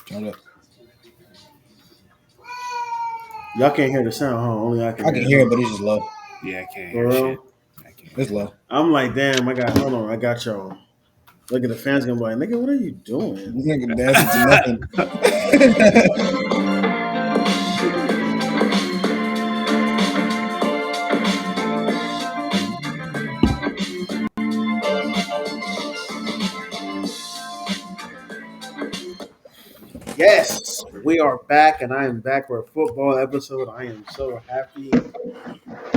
Turn it up. Y'all can't hear the sound, huh? Only I can I hear can it. hear it, but it's just low. Yeah, I can't For hear real? shit. I can't It's hear low. I'm like, damn, hold on, I got y'all. Look at the fans gonna be like, nigga, what are you doing? This nigga dancing to nothing. Yes, we are back, and I am back for a football episode. I am so happy.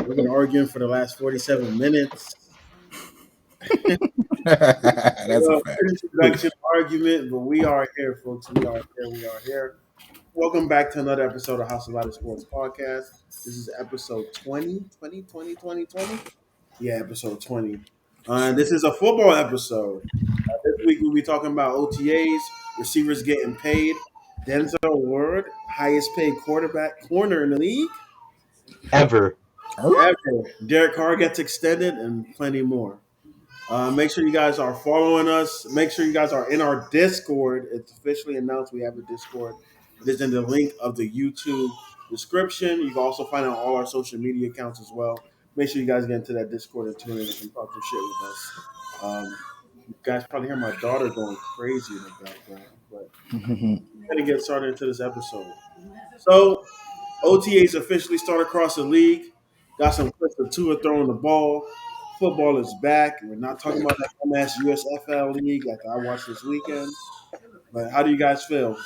We've been arguing for the last 47 minutes. That's a fact. Introduction argument, but we are here, folks. We are here. We are here. Welcome back to another episode of House of Light Sports Podcast. This is episode 20. Yeah, episode 20. This is a football episode. This week we'll be talking about OTAs, receivers getting paid, Denzel Ward, highest paid corner in the league, Ever. ever. Derek Carr gets extended, and plenty more. Make sure you guys are following us. Make sure you guys are in our Discord. It's officially announced we have a Discord. It is in the link of the YouTube description. You can also find out all our social media accounts as well. Make sure you guys get into that Discord and tune in and talk some shit with us. You guys probably hear my daughter going crazy in the background, but we're going to get started into this episode. So, OTAs officially start across the league. Got some clips of Tua throwing the ball. Football is back. We're not talking about that dumbass USFL league like I watched this weekend. But how do you guys feel?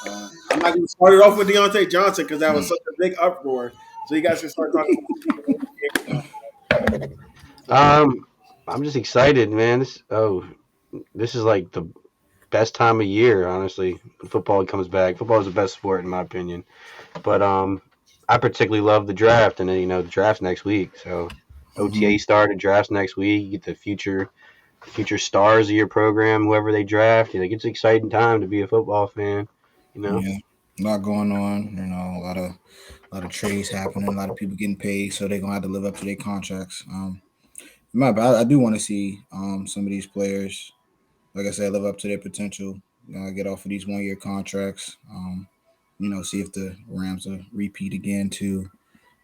I'm not going to start it off with Diontae Johnson because that was such a big uproar. So you guys can start talking. I'm just excited, man. This is like the best time of year, honestly. When football comes back. Football is the best sport in my opinion. But I particularly love the draft, and then the draft's next week. So OTA started, drafts next week. You get the future stars of your program, whoever they draft. It's an exciting time to be a football fan. Yeah, a lot going on. A lot of trades happening. A lot of people getting paid, so they're gonna have to live up to their contracts. I do want to see some of these players, like I said, live up to their potential. Get off of these 1-year contracts. See if the Rams will repeat again too.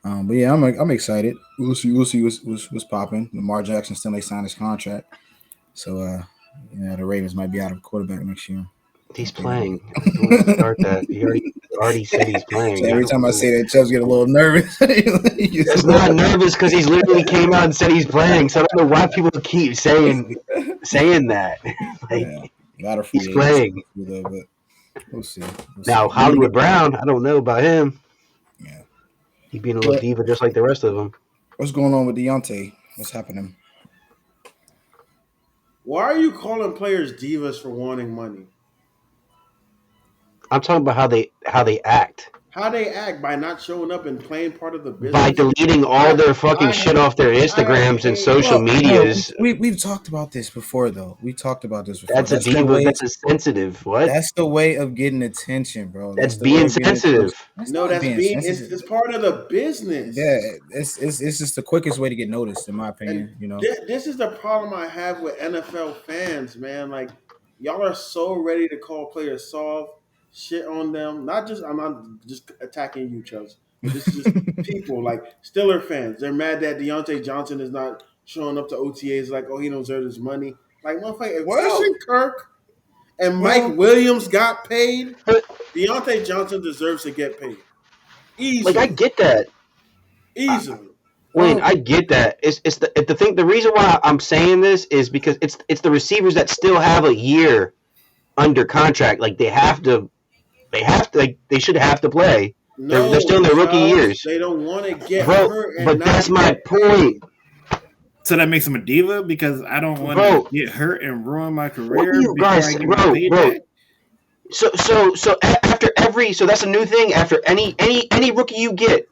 But yeah, I'm excited. We'll see what's popping. Lamar Jackson still may sign his contract, so the Ravens might be out of quarterback next year. He's playing. Don't start that. He already said he's playing. So every time I say that, Chubbs get a little nervous. He's not nervous because he's literally came out and said he's playing. So I don't know why people keep saying that. A lot of he's playing. But we'll see. Now Hollywood Brown, I don't know about him. Yeah, he being a little diva just like the rest of them. What's going on with Diontae? What's happening? Why are you calling players divas for wanting money? I'm talking about how they act. How they act by not showing up and playing part of the business. By deleting all their fucking shit off their Instagrams and social medias. We've talked about this before, though. That's a diva. That's a sensitive. What? That's the way of getting attention, bro. That's being sensitive. It's part of the business. Yeah, it's just the quickest way to get noticed, in my opinion. This is the problem I have with NFL fans, man. Like, y'all are so ready to call players soft. Shit on them. I'm not just attacking you, Chubbs. This is just people like Steeler fans. They're mad that Diontae Johnson is not showing up to OTAs. Like, oh, he don't deserve his money. Like, motherfucker, if Christian Kirk and Mike Williams got paid, Diontae Johnson deserves to get paid. Easily. Like, I get that. Easily. Wayne, I get that. It's the thing. The reason why I'm saying this is because it's the receivers that still have a year under contract. Like, they should have to play. No, they're still in their rookie years. They don't want to get hurt. But that's my point. So that makes him a diva because I don't want to get hurt and ruin my career. You guys, bro. So after so that's a new thing. After any rookie you get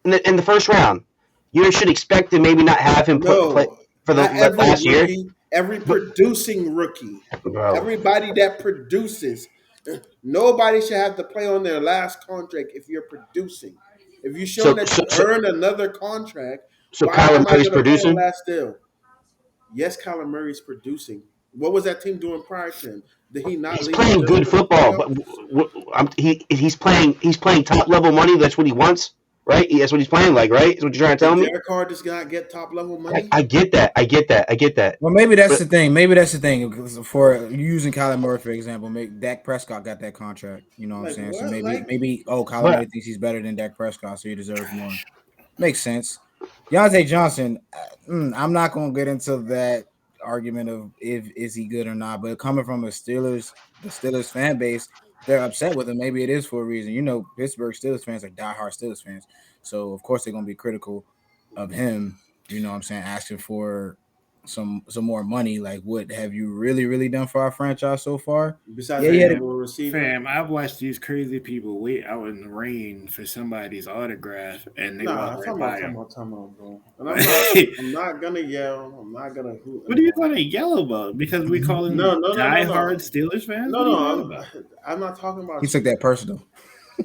in the first round, you should expect to maybe not have him play for the last year. Every producing rookie, everybody that produces, nobody should have to play on their last contract if you're producing. If you show that you earned another contract, so Kyler Murray's producing? Yes, Kyler Murray's producing. What was that team doing prior to him? Did he not He's lead the playing Jets good to the football, playoffs? but he's playing top level money. That's what he wants, right? That's what he's playing like, right? Is what you're trying to tell Did me? Derek Carr just not get top level money? I get that. I get that. Well, maybe that's But the thing. Maybe that's the thing. Because for using Kyler Murray for example, Dak Prescott got that contract. You know what I'm Like saying? So what? Like maybe Kyler but Murray thinks he's better than Dak Prescott, so he deserves more. Makes sense. Diontae Johnson, I'm not gonna get into that argument of if is he good or not, but coming from the Steelers fan base, they're upset with him. Maybe it is for a reason. You know, Pittsburgh Steelers fans are diehard Steelers fans, so of course they're gonna be critical of him. You know what I'm saying? Asking for some more money. Like, what have you really done for our franchise so far? besides Yeah, the yeah. number one receiver. Fam, I've watched these crazy people wait out in the rain for somebody's autograph, and they walk Nah, right by him. time out, bro. And What I'm not gonna yell. I'm not gonna hoot. are you going to yell about? Because we call them No. diehard Steelers fans? What are you yelling about? I'm not talking about. He took that personal.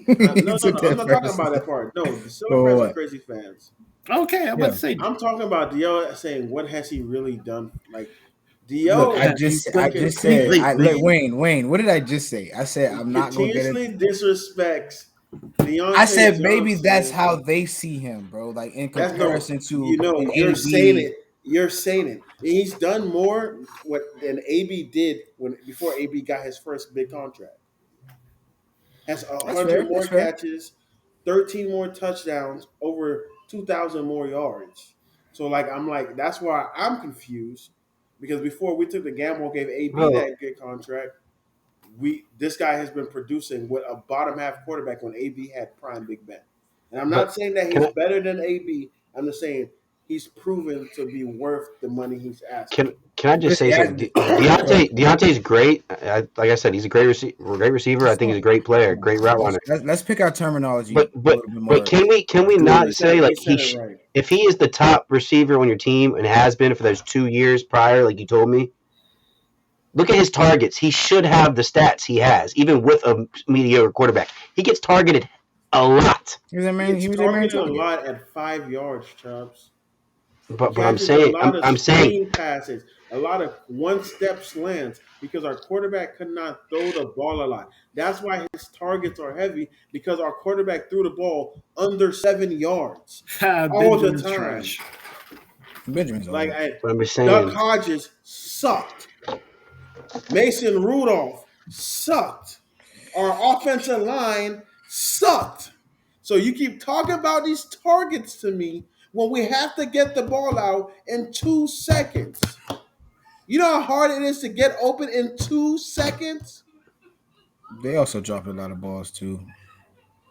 No. He took that I'm not talking personal. about that part. No, the Steelers For fans are what? crazy fans. Okay, I'm about to say. I'm talking about Dio saying what has he really done? Like Look, Dio, I just said, look, Wayne, what did I just say? I said I'm not gonna get it. continuously disrespects Diontae I said maybe Johnson. that's how they see him, bro. Like in That's no, comparison to an you're saying AB. it. You're saying it. He's done more than AB did before AB got his first big contract. Has That's 100 fair. more That's fair. catches, 13 more touchdowns, over 2,000 more yards. So I'm like that's why I'm confused because before we took the gamble, gave AB bro, that good contract. This guy has been producing with a bottom half quarterback when AB had prime Big Ben. And I'm not but saying that can he's I better than AB. I'm just saying he's proven to be worth the money he's asking. can I just say Listen, something? Deontay's great. Like I said, he's a great receiver. I think he's a great player, great route runner. let's pick our terminology But a but little bit but more. can we not say He like said it right. if he is the top receiver on your team and has been for those 2 years prior, like you told me? Look at his targets. He should have the stats he has, even with a mediocre quarterback. He gets targeted a lot. He was a He man. gets He was a man targeted a target. lot at 5 yards, Chubbs. He But I'm catches a saying lot of I'm saying screen passes, a lot of one-step slants because our quarterback could not throw the ball a lot. That's why his targets are heavy because our quarterback threw the ball under 7 yards all the Benjamin's time. trash. Benjamin's Like over. but I'm just Duck saying. Hodges sucked. Mason Rudolph sucked. Our offensive line sucked. So you keep talking about these targets to me when we have to get the ball out in 2 seconds. You know how hard it is to get open in 2 seconds? They also dropped a lot of balls too,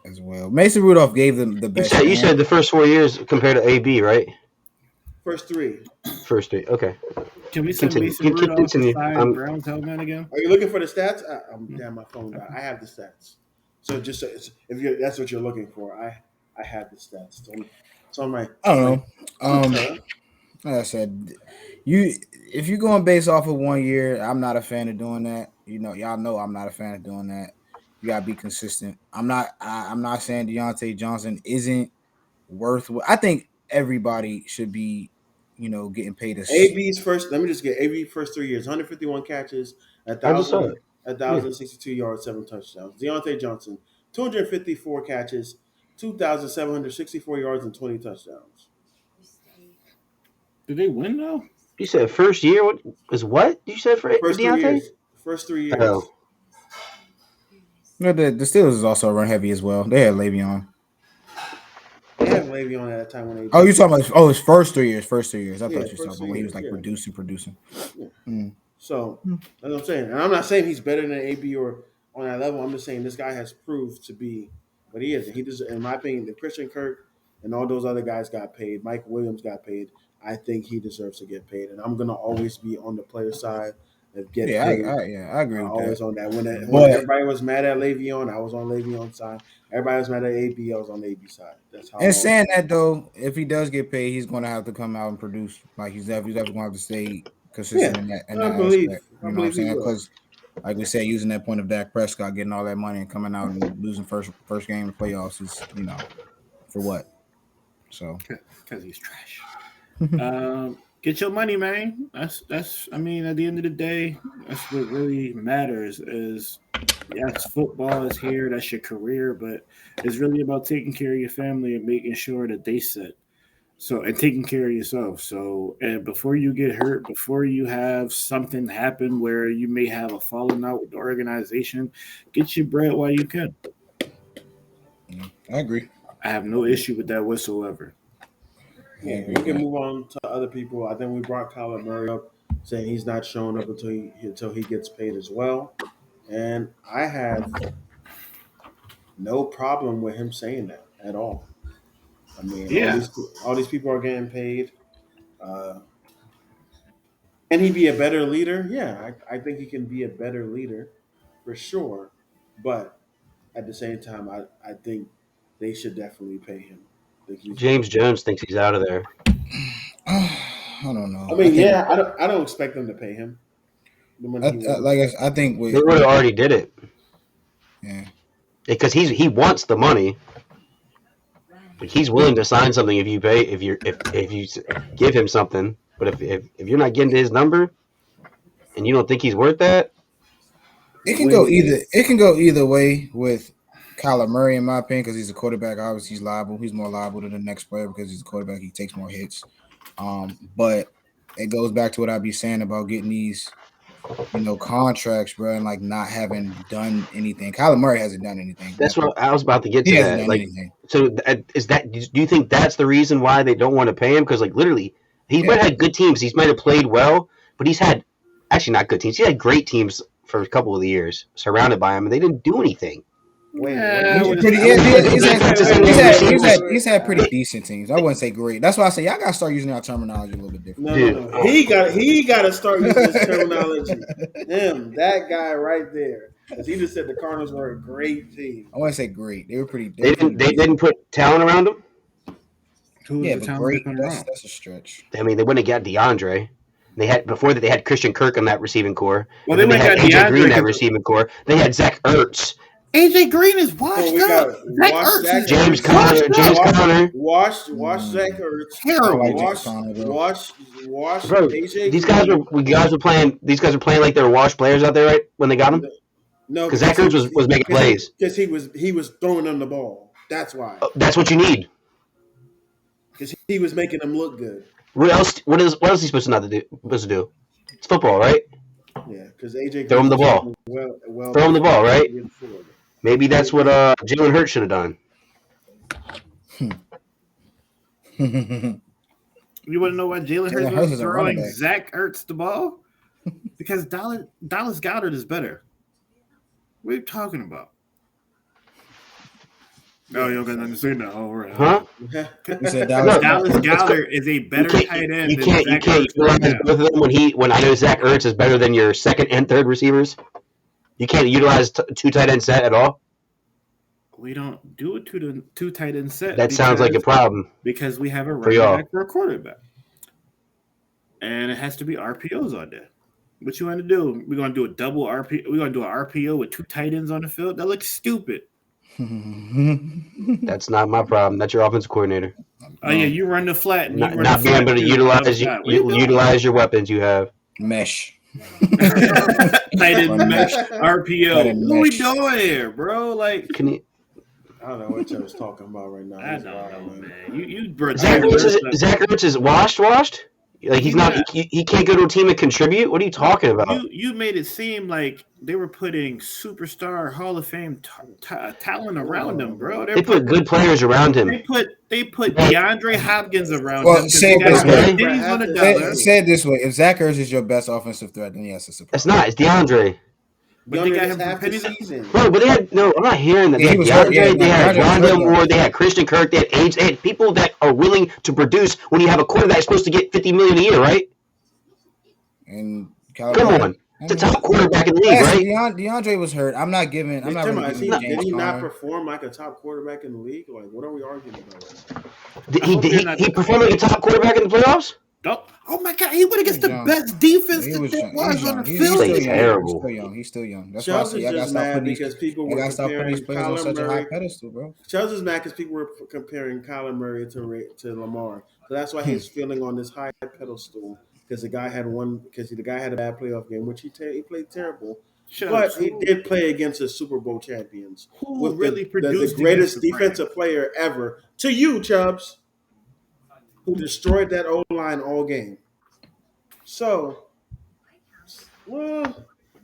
as well. Mason Rudolph gave them the best You chance. said the first 4 years compared to AB, right? First 3. First 3. Okay. Can we send Continue. Mason Rudolph a Continue. signed Browns helmet again? Are you looking for the stats? Damn, my phone died. I have the stats. So just if that's what you're looking for, I have the stats. It's on my. I don't know. Okay. Like I said, if you're going based off of 1 year, I'm not a fan of doing that. You know, y'all know I'm not a fan of doing that. You gotta be consistent. I'm not saying Diontae Johnson isn't worth. I think everybody should be, getting paid. AB's first. Let me just get AB first 3 years. 151 catches, I just saw it. 1,062 yards, 7 touchdowns. Deontay Johnson, 254 catches, 2,764 yards, and 20 touchdowns. Did they win though? You said first year. What you said for First 3 Deontay? years. First 3 years. Oh. No, the Steelers is also run heavy as well. They had Le'Veon. They had Le'Veon at that time when they. Oh, you talking about his first 3 years? First 3 years. I thought you were talking first about when he was 3 like years, producing. Yeah. Mm. So that's what I'm saying. And I'm not saying he's better than AB or on that level. I'm just saying this guy has proved to be what he is. He does, in my opinion, the Christian Kirk and all those other guys got paid. Mike Williams got paid. I think he deserves to get paid. And I'm gonna always be on the player side of get Yeah, paid. I agree with Always that. on that. When But- everybody was mad at Le'Veon, I was on Le'Veon's side. Everybody was mad at AB, I was on AB side. That's how. And saying that though, if he does get paid, he's going to have to come out and produce. Like he's definitely going to have to stay consistent in that I believe. aspect. I You know what I'm believe he saying? will. Because, like we said, using that point of Dak Prescott getting all that money and coming out and losing first game of playoffs is, for what? So Because he's trash. Get your money, man. That's. I mean, at the end of the day, that's what really matters. Is yes, football is here. That's your career, but it's really about taking care of your family and making sure that they set. So and taking care of yourself. So and before you get hurt, before you have something happen where you may have a falling out with the organization, get your bread while you can. I agree. I have no issue with that whatsoever. I Yeah, agree we with can that. move on to other people. I think we brought Kyler Murray up, saying he's not showing up until he gets paid as well. And I have no problem with him saying that at all. I mean, Yeah. all these people are getting paid. Uh, can he be a better leader? Yeah, I think he can be a better leader for sure. But at the same time, I think they should definitely pay him. I think he's James Jones thinks he's out of there. I don't know. I I mean, think yeah, I don't expect them to pay him the money he wants. I think They would have already did it yeah. because he wants the money. Like he's willing to sign something if you pay if you give him something. But if you're not getting to his number and you don't think he's worth that, It can go either way with Kyler Murray, in my opinion, because he's a quarterback. Obviously, he's liable. He's more liable than the next player because he's a quarterback. He takes more hits. But it goes back to what I be saying about getting these, contracts, bro, and like not having done anything. Kyler Murray hasn't done anything. that's Nothing. what I was about to get He to. hasn't That done like, anything. so is that? Do you think that's the reason why they don't want to pay him? Because like literally, he might have had good teams. He might have played well, but he's had actually not good teams. He had great teams for a couple of the years surrounded by him, and they didn't do anything. Yeah, He's had pretty decent teams. I wouldn't say great. That's why I say y'all gotta start using our terminology a little bit different. No. He got to start using this terminology. That guy right there, because he just said the Cardinals were a great team. I wouldn't say great. They were pretty. They didn't put talent around him. Yeah, but great. That's a stretch. I mean, they wouldn't have got DeAndre. They had before that. They had Christian Kirk on that receiving core. Well, they had AJ DeAndre Green in that receiving core. They had Zach Ertz. AJ Green is washed up. James Conner. Wash Zach Ertz. Terrible. Wash Bro, AJ. These guys were playing. These guys were playing like they were washed players out there, right? When they got them. No, because Zach Ertz was making plays. Because he was throwing them the ball. That's why. That's what you need. Because he was making them look good. What else is he supposed to do? It's football, right? Yeah, because AJ throw him the ball. Throw him the ball, right? Maybe that's what Jalen Hurts should have done. You want to know why Jalen Hurts is throwing Zach Ertz the ball? Because Dallas Goedert is better. What are you talking about? No, you don't got nothing to say now. All right. Huh? You said Dallas Goedert is a better tight end. You can't utilize both of them when I know Zach Ertz is better than your second and third receivers. You can't utilize two tight end set at all. We don't do a two tight end set. That sounds like a problem because we have a running back for a quarterback, and it has to be RPOs on there. What you want to do? We're going to do a double RPO. We're going to do an RPO with two tight ends on the field. That looks stupid. That's not my problem. That's your offensive coordinator. Oh yeah, you run the flat. And not being able to utilize your weapons you have. Mesh. Tight end mesh RPO. What we doing here, bro? Like, I don't know what y'all's talking about right now. I don't know, man. You brought Zach Ertz is washed. Like he's not. He can't go to a team and contribute. What are you talking about? You made it seem like they were putting superstar Hall of Fame talent around him, bro. They put good players around him. They put DeAndre Hopkins around him. Well, say it this way: if Zach Ertz is your best offensive threat, then yes, it's a problem. It's not. It's DeAndre. But they got him for pennies a season. Bro, but they had I'm not hearing that. They had DeAndre, they had Rondale Moore, they had Christian Kirk, they had people that are willing to produce when you have a quarterback that's supposed to get $50 million a year, right? And come on, it's a top quarterback in the league, right? DeAndre was hurt. I'm not giving. Did he not perform like a top quarterback in the league? Like, what are we arguing about? He performed like a top quarterback in the playoffs. Oh my God! He went against the best defense that there was on the field. He's terrible. He's still young. That's why I got mad because people were comparing Kyler Murray. Pedestal, bro. Charles is mad because people were comparing Kyler Murray to Lamar. So that's why he's feeling on this high pedestal because the guy had a bad playoff game, which he played terrible, but Chubbs, he did play against the Super Bowl champions who with really the produced against greatest the Rams? defensive player ever. To you, Chubbs, who destroyed that O line all game. So, well,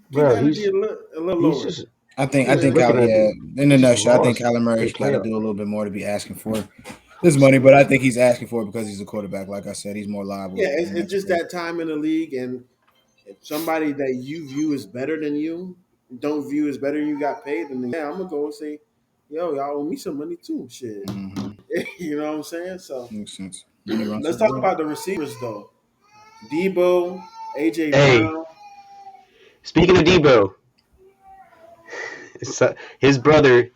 he Bro, got to be a little he's lower. just I think he's looking at in a he's nutshell, I think lost Kyler in Murray's got to playoff. do a little bit more to be asking for this money, but I think he's asking for it because he's a quarterback. Like I said, he's more liable. Yeah, it's just that time in the league, and if somebody that you view as better than you don't view as better than you got paid, then yeah, I'm gonna go and say, yo, y'all owe me some money too. Shit. Mm-hmm. You know what I'm saying? So Makes sense. let's talk about the receivers though. Deebo, AJ Hey, Brown. speaking of Deebo, his brother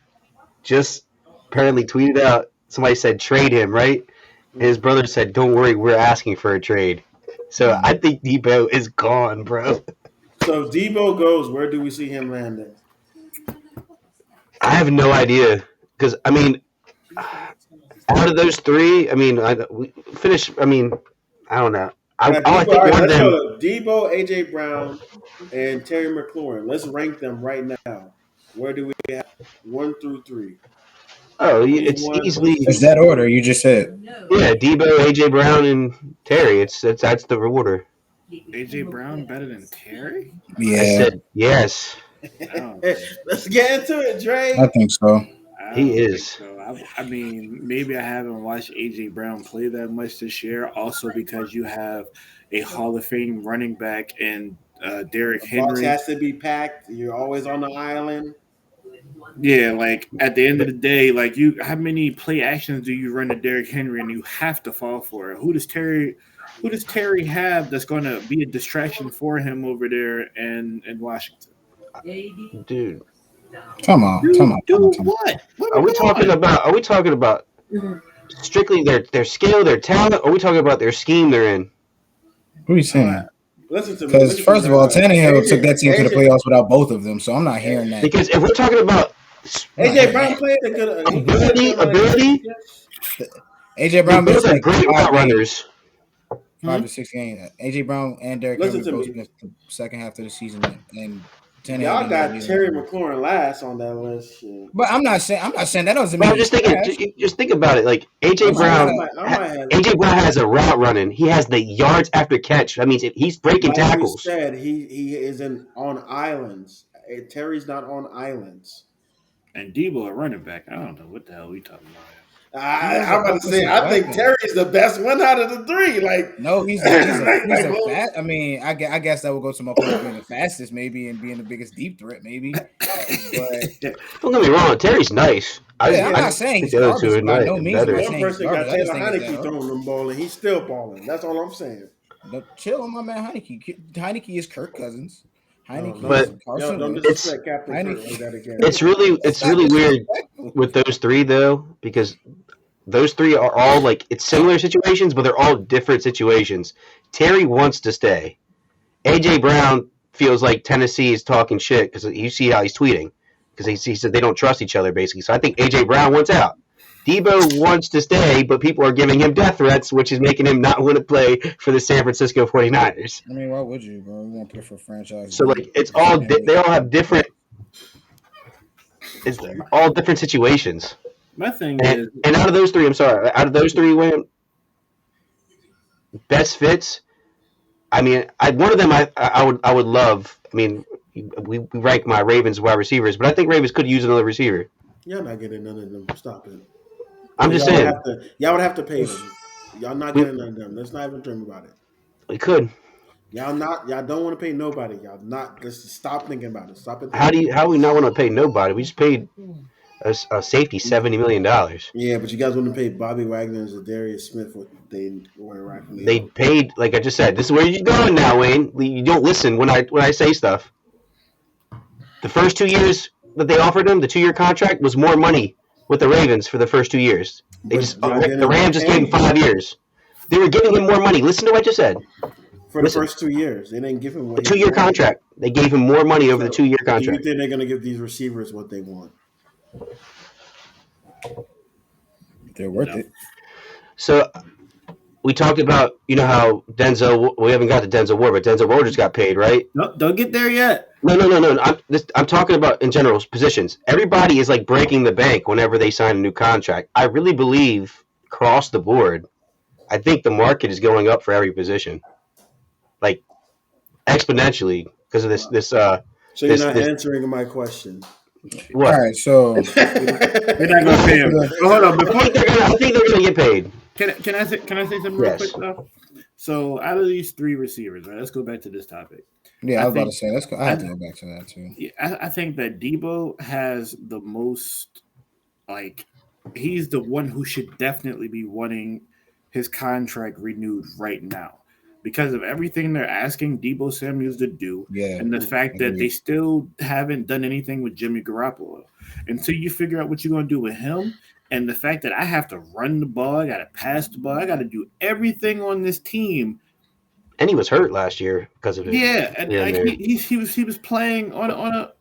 just apparently tweeted out. Somebody said trade him, right? His brother said, "Don't worry, we're asking for a trade." So I think Deebo is gone, bro. So if Deebo goes, where do we see him landing? I have no idea because I mean, out of those three, I mean, we finish. I mean, I don't know. I think one of them. Deebo, AJ Brown, and Terry McLaurin. Let's rank them right now. Where do we have 1 through 3? Oh, Who's it's one, easily. who's two? Is that order you just said? Yeah, Deebo, AJ Brown, and Terry. That's the order. AJ Brown better than Terry? Yeah, I said yes. No, Let's get into it, Dre. I think so. I He don't think is. so. I mean, maybe I haven't watched AJ Brown play that much this year. Also, because you have a Hall of Fame running back and Derrick The box Henry. has to be packed. You're always on the island. Yeah, like at the end of the day, like how many play actions do you run to Derrick Henry and you have to fall for it? Who does Terry have that's going to be a distraction for him over there in Washington? Dude, Come on. What? are we talking about strictly their skill, their talent? Or are we talking about their scheme they're in? What are you saying? Listen to me. Because first of all, Tannehill AJ took that team to the playoffs without both of them, so I'm not hearing that. Because if we're talking about AJ Brown played a good ability, AJ Brown both missed are like great 5 route games, runners. 5 to 6 games. AJ Brown and Derrick Listen Henry to both me. missed the second half of the season, and Tannehill Y'all didn't got get it Terry either. McLaurin last on that list. Shit. But I'm not saying that doesn't But mean I'm he's just thinking, trash. just think about it. Like AJ I'm Brown, have AJ Brown has a route running. He has the yards after catch. That means he's breaking like tackles. we said, he is on islands. Terry's not on islands. And Deebo a running back. I don't know what the hell we talking about. I'm about to say, I think Terry's the best one out of the three. Like, No, he's a fast. I mean, I guess that would go to my point of being the fastest, maybe, and being the biggest deep threat, maybe. But Don't get me wrong, Terry's nice. I'm not saying he's the other two garbage. are By nice, no means am I better. one saying he's person got garbage. I just Taylor think it's Heineke that. throwing them ball, and he's still balling. That's all I'm saying. Chill on my man Heineke. Heineke is Kirk Cousins. Heineke No, is But Carson don't Wentz. disrespect Captain Kirk like that again. It's really weird with those three though, because those three are all like it's similar situations, but they're all different situations. Terry wants to stay. AJ Brown feels like Tennessee is talking shit because you see how he's tweeting because he said they don't trust each other basically. So I think AJ Brown wants out. Deebo wants to stay, but people are giving him death threats, which is making him not want to play for the San Francisco 49ers. I mean, why would you, bro? You want to play for a franchise? So like it's all they all have different. It's all different situations. My thing is, And out of those three, I'm sorry, out of those three, best fits. I mean, one of them I would love. I mean, we rank my Ravens wide receivers, but I think Ravens could use another receiver. Y'all not getting none of them. Stop it. I'm just saying. Y'all would have to pay them. Y'all not getting none of them. Let's not even dream about it. We could. Y'all don't want to pay nobody. Y'all not. Just stop thinking about it. Stop it. How do we not want to pay nobody? We just paid a safety $70 million. Yeah, but you guys want to pay Bobby Wagner and Darius Smith what they were rightfully. They paid, like I just said. This is where you're going now, Wayne. You don't listen when I say stuff. The first 2 years that they offered him, the 2-year contract was more money with the Ravens for the first 2 years. The Rams just gave him 5 years. They were giving him more money. Listen to what I just said. For the first 2 years, they didn't give him a 2-year contract. They gave him more money over the 2-year contract. Do you think they're going to give these receivers what they want? They're worth it. So we talked about, how we haven't got to Denzel Ward, but Denzel Ward just got paid, right? No, don't get there yet. No. I'm talking about in general positions. Everybody is like breaking the bank whenever they sign a new contract. I really believe across the board, I think the market is going up for every position, like exponentially because of this. So you're not answering my question. What? All right, so They're not gonna pay him. Hold on, I think they're gonna get paid. Can I say something real quick though? So out of these 3 receivers, right? Let's go back to this topic. Yeah, I was about to say I have to go back to that too. Yeah, I think that Deebo has the most, he's the one who should definitely be wanting his contract renewed right now because of everything they're asking Deebo Samuels to do, and the fact that they still haven't done anything with Jimmy Garoppolo. Until you figure out what you're going to do with him, and the fact that I have to run the ball, I got to pass the ball, I got to do everything on this team. And he was hurt last year because of it. Yeah, and he was playing on a.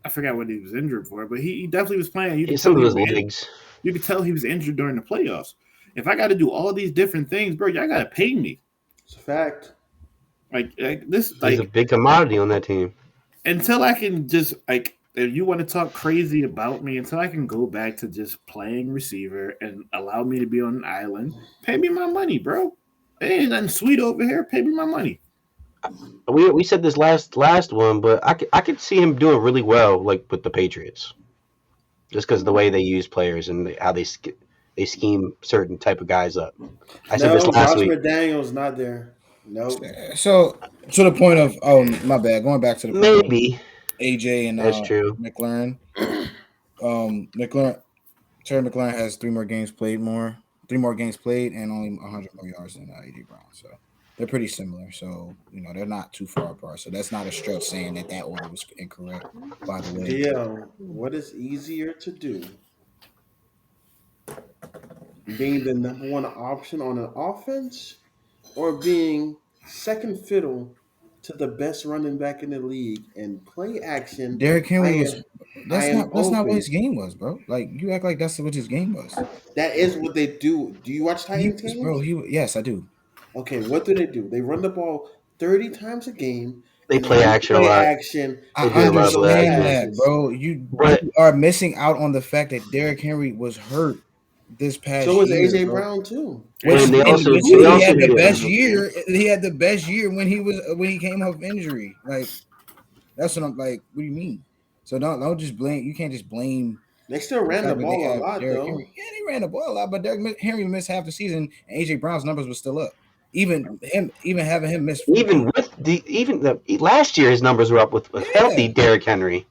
I forgot what he was injured for, but he definitely was playing. Some of his legs. You could tell he was injured during the playoffs. If I got to do all these different things, bro, y'all got to pay me. It's a fact. Like this, he's a big commodity on that team. Until I can just if you want to talk crazy about me, until I can go back to just playing receiver and allow me to be on an island, pay me my money, bro. There ain't nothing sweet over here. Pay me my money. We said this last one, but I could see him doing really well, like with the Patriots, just because of the way they use players and how they scheme certain type of guys up. I said this last week. McDaniel's not there. Nope. So to the point of my bad. Going back to the point maybe AJ and that's true. Mcclarin. Terry McClarin has 3 more games played, and only 100 more yards than AJ Brown. So they're pretty similar. So they're not too far apart. So that's not a stretch saying that order was incorrect. By the way, what is easier to do? Being the number 1 option on an offense, or being second fiddle to the best running back in the league and play action? Derrick Henry was. That's not what his game was, bro. Like you act like that's what his game was. That is what they do. Do you watch Titans games? Bro, yes, I do. Okay, what do? They run the ball 30 times a game. They play action a lot. I understand that, bro. You are missing out on the fact that Derrick Henry was hurt this past year. So was AJ Brown too. He had the best year. He had the best year when he came off injury. Like that's what I'm like. What do you mean? So don't just blame. You can't just blame. They still ran the ball a lot, though. Henry. Yeah, they ran the ball a lot, but Derrick Henry missed half the season, and AJ Brown's numbers were still up. Even having him miss. Last year, his numbers were up with healthy Derrick Henry.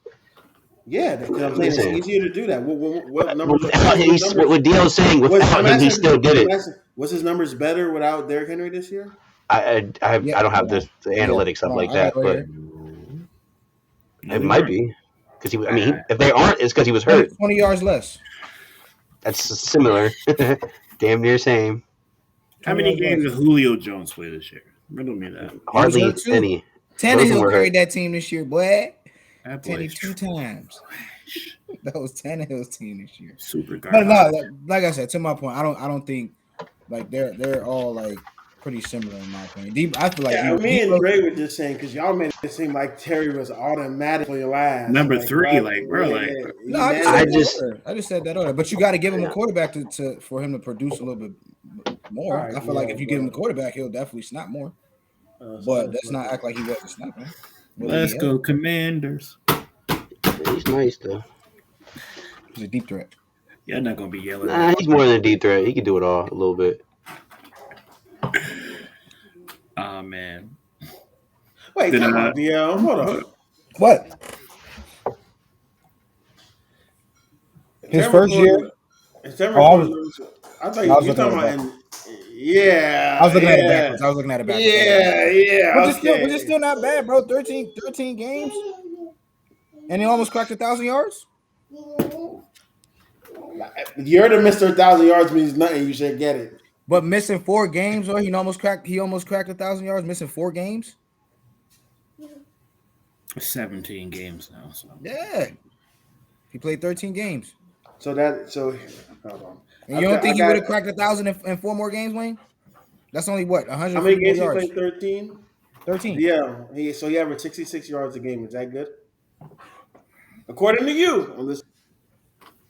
Yeah, I'm saying it's easier to do that. What numbers? What Dio's saying, without him, he still did it. Was his numbers better without Derrick Henry this year? I don't have the analytics up like that, but it might be because if they aren't, it's because he was hurt. 20 yards less. That's similar, damn near same. How many games did Julio Jones play this year? Riddle me that. Hardly any. Tannehill carried that team this year, boy. Tannehill 2 times. That was Tannehill's team this year. Super garbage. No, like I said, to my point, I don't think like they're all like pretty similar in my opinion. I feel like me and Dre were just saying because y'all made it seem like Terry was automatically last. Number 3, no, I just said that order. But you got to give him a quarterback for him to produce a little bit more. Right, I feel like if you give him a quarterback, he'll definitely snap more. But let's not act like he wasn't snapping. Let's go, Commanders. He's nice though. He's a deep threat. You're not gonna be yelling. He's more than a deep threat. He can do it all a little bit. Oh man. Wait, come on, Dio. Hold on. What? His first year. I thought you were talking about. Yeah. I was looking at it backwards. Yeah. But it's still not bad, bro. 13 games. And he almost cracked 1,000 yards? You're the Mr. 1,000 yards means nothing. You should get it. But missing 4 games, or he almost cracked 1,000 yards, missing 4 games? 17 games now. So. Yeah. He played 13 games. So hold on. And you don't think he would have cracked 1,000 in 4 more games, Wayne? That's only what How many 154 games he yards. played? 13. 13. Yeah, he averaged 66 yards a game. Is that good? According to you, on this.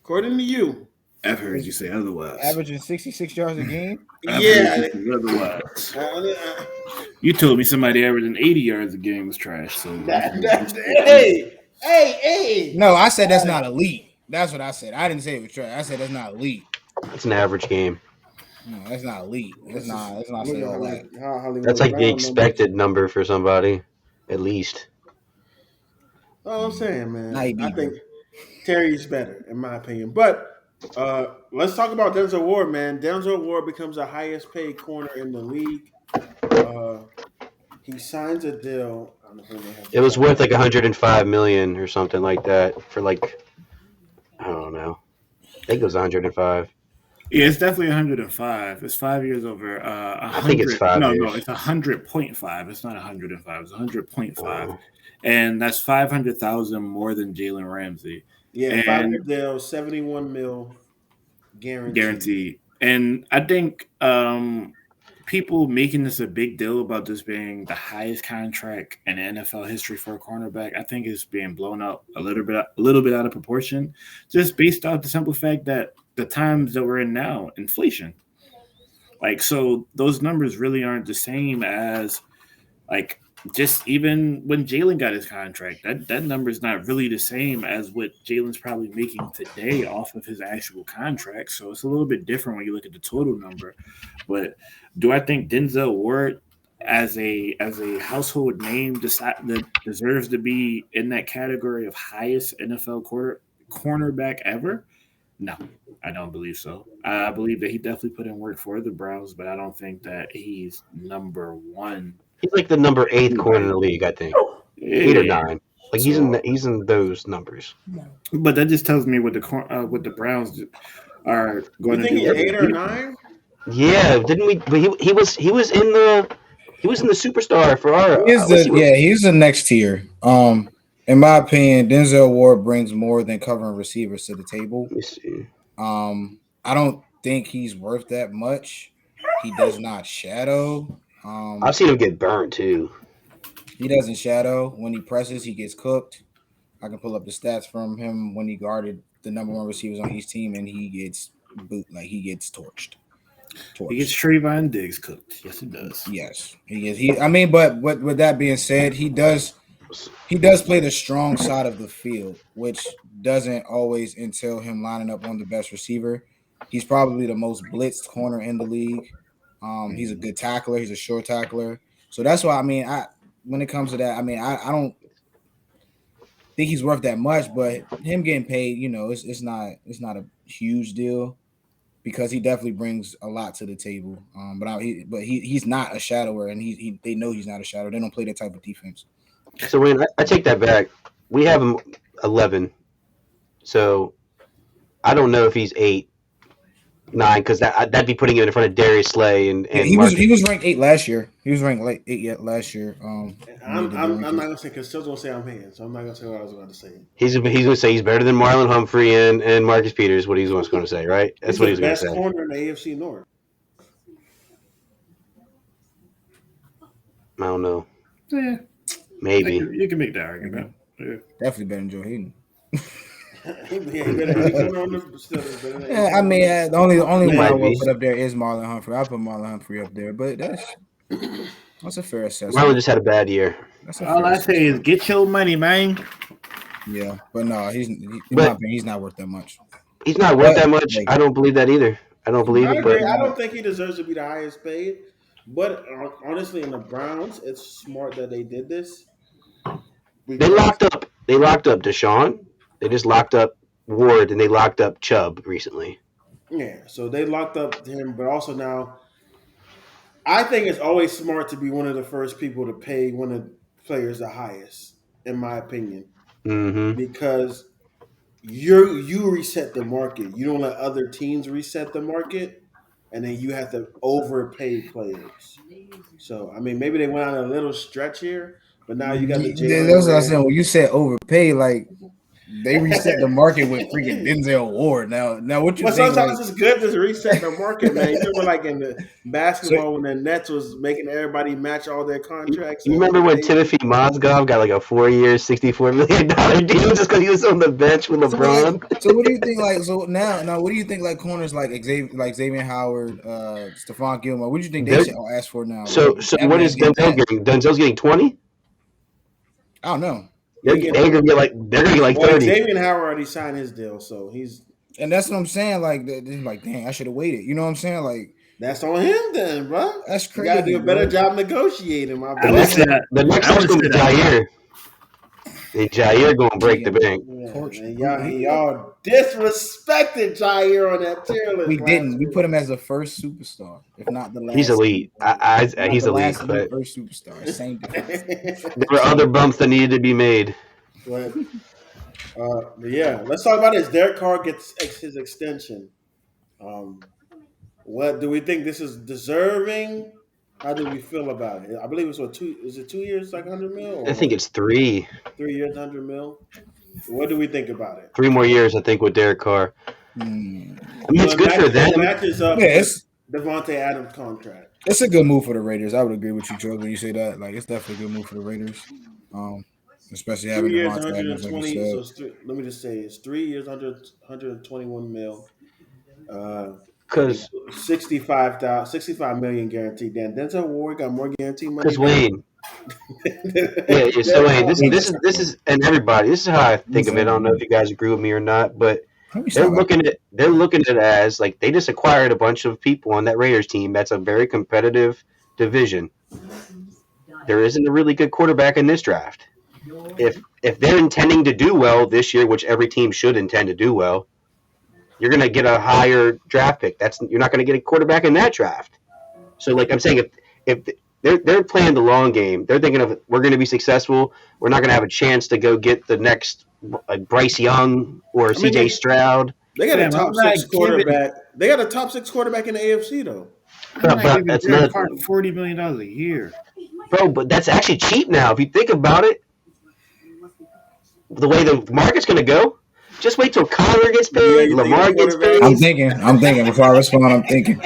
According to you. I've heard you say otherwise. Averaging 66 yards a game. I've heard Yeah. you say otherwise. Uh, You told me somebody averaging 80 yards a game was trash. So hey. No, I said that's not elite. That's what I said. I didn't say it was trash. I said that's not elite. It's an average game. No, that's not elite. That's not. Let's not say all that. That's like the expected number for somebody, at least. Oh, I'm saying, man. Not I Deebo. think Terry's better, in my opinion. But let's talk about Denzel Ward, man. Denzel Ward becomes the highest paid corner in the league. He signs a deal. I don't know if they have It was worth like 105 million or something like that for like, I don't know. I think it was 105. yeah, it's definitely 105. It's 5 years over. 100, I think it's 5 no, years. No, it's 100.5. It's not 105. It's 100.5, Oh. and that's 500,000 more than Jalen Ramsey. Yeah, And- 5-year deal, 71 mil Guaranteed. And I think people making this a big deal about this being the highest contract in NFL history for a cornerback, I think is being blown up a little bit out of proportion, just based off the simple fact that the times that we're in now, inflation. Like, so those numbers really aren't the same as like just even when Jalen got his contract, that number is not really the same as what Jalen's probably making today off of his actual contract. So it's a little bit different when you look at the total number. But do I think Denzel Ward as a household name that deserves to be in that category of highest NFL cornerback ever? No, I don't believe so. I believe that he definitely put in work for the Browns, but I don't think that he's number one. He's like the number 8 corner in the league, I think. 8 or 9. Like he's in those numbers. But that just tells me what the Browns are going You to think do. he's 8 or 9? Yeah, didn't we? But he was in the superstar for our. He's the next tier. In my opinion, Denzel Ward brings more than covering receivers to the table. Let me see. I don't think he's worth that much. He does not shadow. I've seen him get burned too. He doesn't shadow. When he presses, he gets cooked. I can pull up the stats from him when he guarded the number one receivers on each team, and he gets he gets torched. He gets Trayvon Diggs cooked. Yes, he does. Yes, he is. But with that being said, he does play the strong side of the field, which doesn't always entail him lining up on the best receiver. He's probably the most blitzed corner in the league. He's a good tackler. He's a short tackler. So that's why, when it comes to that, I don't think he's worth that much, but him getting paid, it's not a huge deal because he definitely brings a lot to the table. But he's not a shadower, and they know he's not a shadow. They don't play that type of defense. So when I take that back, we have him 11. So I don't know if he's 8, 9, because that'd be putting him in front of Darius Slay and he was ranked 8 last year. He was ranked 8 last year. I'm not gonna say because Steel's gonna say I'm hating, so I'm not gonna say what I was going to say. He's gonna say he's better than Marlon Humphrey and Marcus Peters. What he's going to say, right? That's what he's going to say. Best corner in the AFC North. I don't know. Yeah, Maybe you can make that argument. Yeah. Definitely better than Joe Hayden. The only one I Might will be. put up there is Marlon Humphrey. I'll put Marlon Humphrey up there, but that's a fair assessment. Marlon just had a bad year. All I say is get your money, man. Yeah, but no, he's not worth that much. He's not worth that much. I don't believe that either. I don't believe it. But I don't think he deserves to be the highest paid. But honestly, in the Browns, it's smart that they did this. they locked up Deshaun. They just locked up Ward, and they locked up Chubb recently. Yeah, so they locked up him, but also now, I think it's always smart to be one of the first people to pay one of the players the highest, in my opinion, because you reset the market. You don't let other teams reset the market, and then you have to overpay players. So maybe they went on a little stretch here, but now you got the Jalen. That's what I'm saying. When you said overpay, like They reset the market with freaking Denzel Ward. Now what you But think? sometimes Like, it's good to reset the market, man. You remember, like in the so basketball, when the Nets was making everybody match all their contracts. You And remember when they, Timothy Mozgov got like a 4-year, $64 million deal just because he was on the bench with LeBron? so what do you think? Like, so now what do you think? Like corners like Xavier Howard, Stephon Gilmore. What do you think they They're, should all ask for now? Like so having what that is getting Denzel that? getting? Denzel's getting 20? I don't know. They're, he they're gonna get like 30. Xavier Howard already signed his deal, so And that's what I'm saying. Like, they're like, dang, I should have waited. You know what I'm saying? Like, that's on him then, bro. that's You got to crazy. do a better Bro. job negotiating, my I The would boy. next say that. the next I step's would gonna say be that. Jair. And Jair gonna break the bank. Yeah, Torch. man, y'all disrespected Jair on that tier list We last didn't. We week. put him as the first superstar, if not the last. He's elite. Not He's the elite, last, but first superstar. Same difference. there were other bumps that needed to be made. but yeah, let's talk about this. Derek Carr gets his extension. What do we think this is deserving? How do we feel about it? I believe it's 2. Is it 2 years, like 100 mil, I think or it's 3 3 years, 100 mil? What do we think about it? more years. I think with Derek Carr. Hmm. I mean, it's good for It them. matches up Yeah, with Devontae Adams' contract. It's a good move for the Raiders. I would agree with you, Joe, when you say that. Like, it's definitely a good move for the Raiders. Especially having 3 years, Devontae Adams, like you 120. said. Let me just say, it's 3 years, 121 mil. Because 65 million guaranteed. Dan Denzel Ward got more guaranteed money. Wayne, yeah. So Wayne, this is and everybody. This is how I think of it. I don't know if you guys agree with me or not, but they're looking at it as like they just acquired a bunch of people on that Raiders team. That's a very competitive division. There isn't a really good quarterback in this draft. If they're intending to do well this year, which every team should intend to do well, you're going to get a higher draft pick. You're not going to get a quarterback in that draft. So, like I'm saying, if they're playing the long game, they're thinking of we're going to be successful. We're not going to have a chance to go get the next Bryce Young or CJ Stroud. They got a top I'm not 6 quarterback. They got a top 6 quarterback in the AFC though. I'm not giving that's Derek not, Carr $40 million a year. bro. But that's actually cheap now if you think about it. The way the market's going to go. Just wait till Kyler gets paid, Lamar gets paid. I'm thinking before I respond. I'm thinking.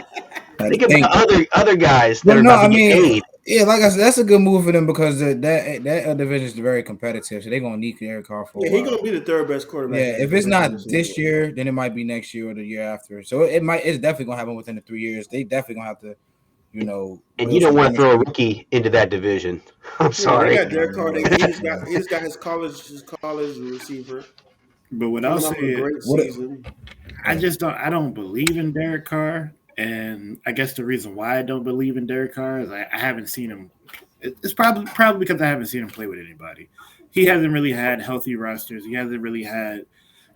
Think about other guys that are no, about I to get mean, paid. yeah, like I said, that's a good move for them because that division is very competitive. So they're gonna need Derek Carr for. Yeah, he's gonna be the third best quarterback. Yeah, if it's not this year, then it might be next year or the year after. So it's definitely gonna happen within the 3 years. They definitely gonna have to, And you don't want to throw a rookie into that division. I'm sorry. They got Derek Carr. He just got his college receiver. But what I'll say is, I don't believe in Derek Carr, and I guess the reason why I don't believe in Derek Carr is I haven't seen him. It's probably because I haven't seen him play with anybody. He hasn't really had healthy rosters. He hasn't really had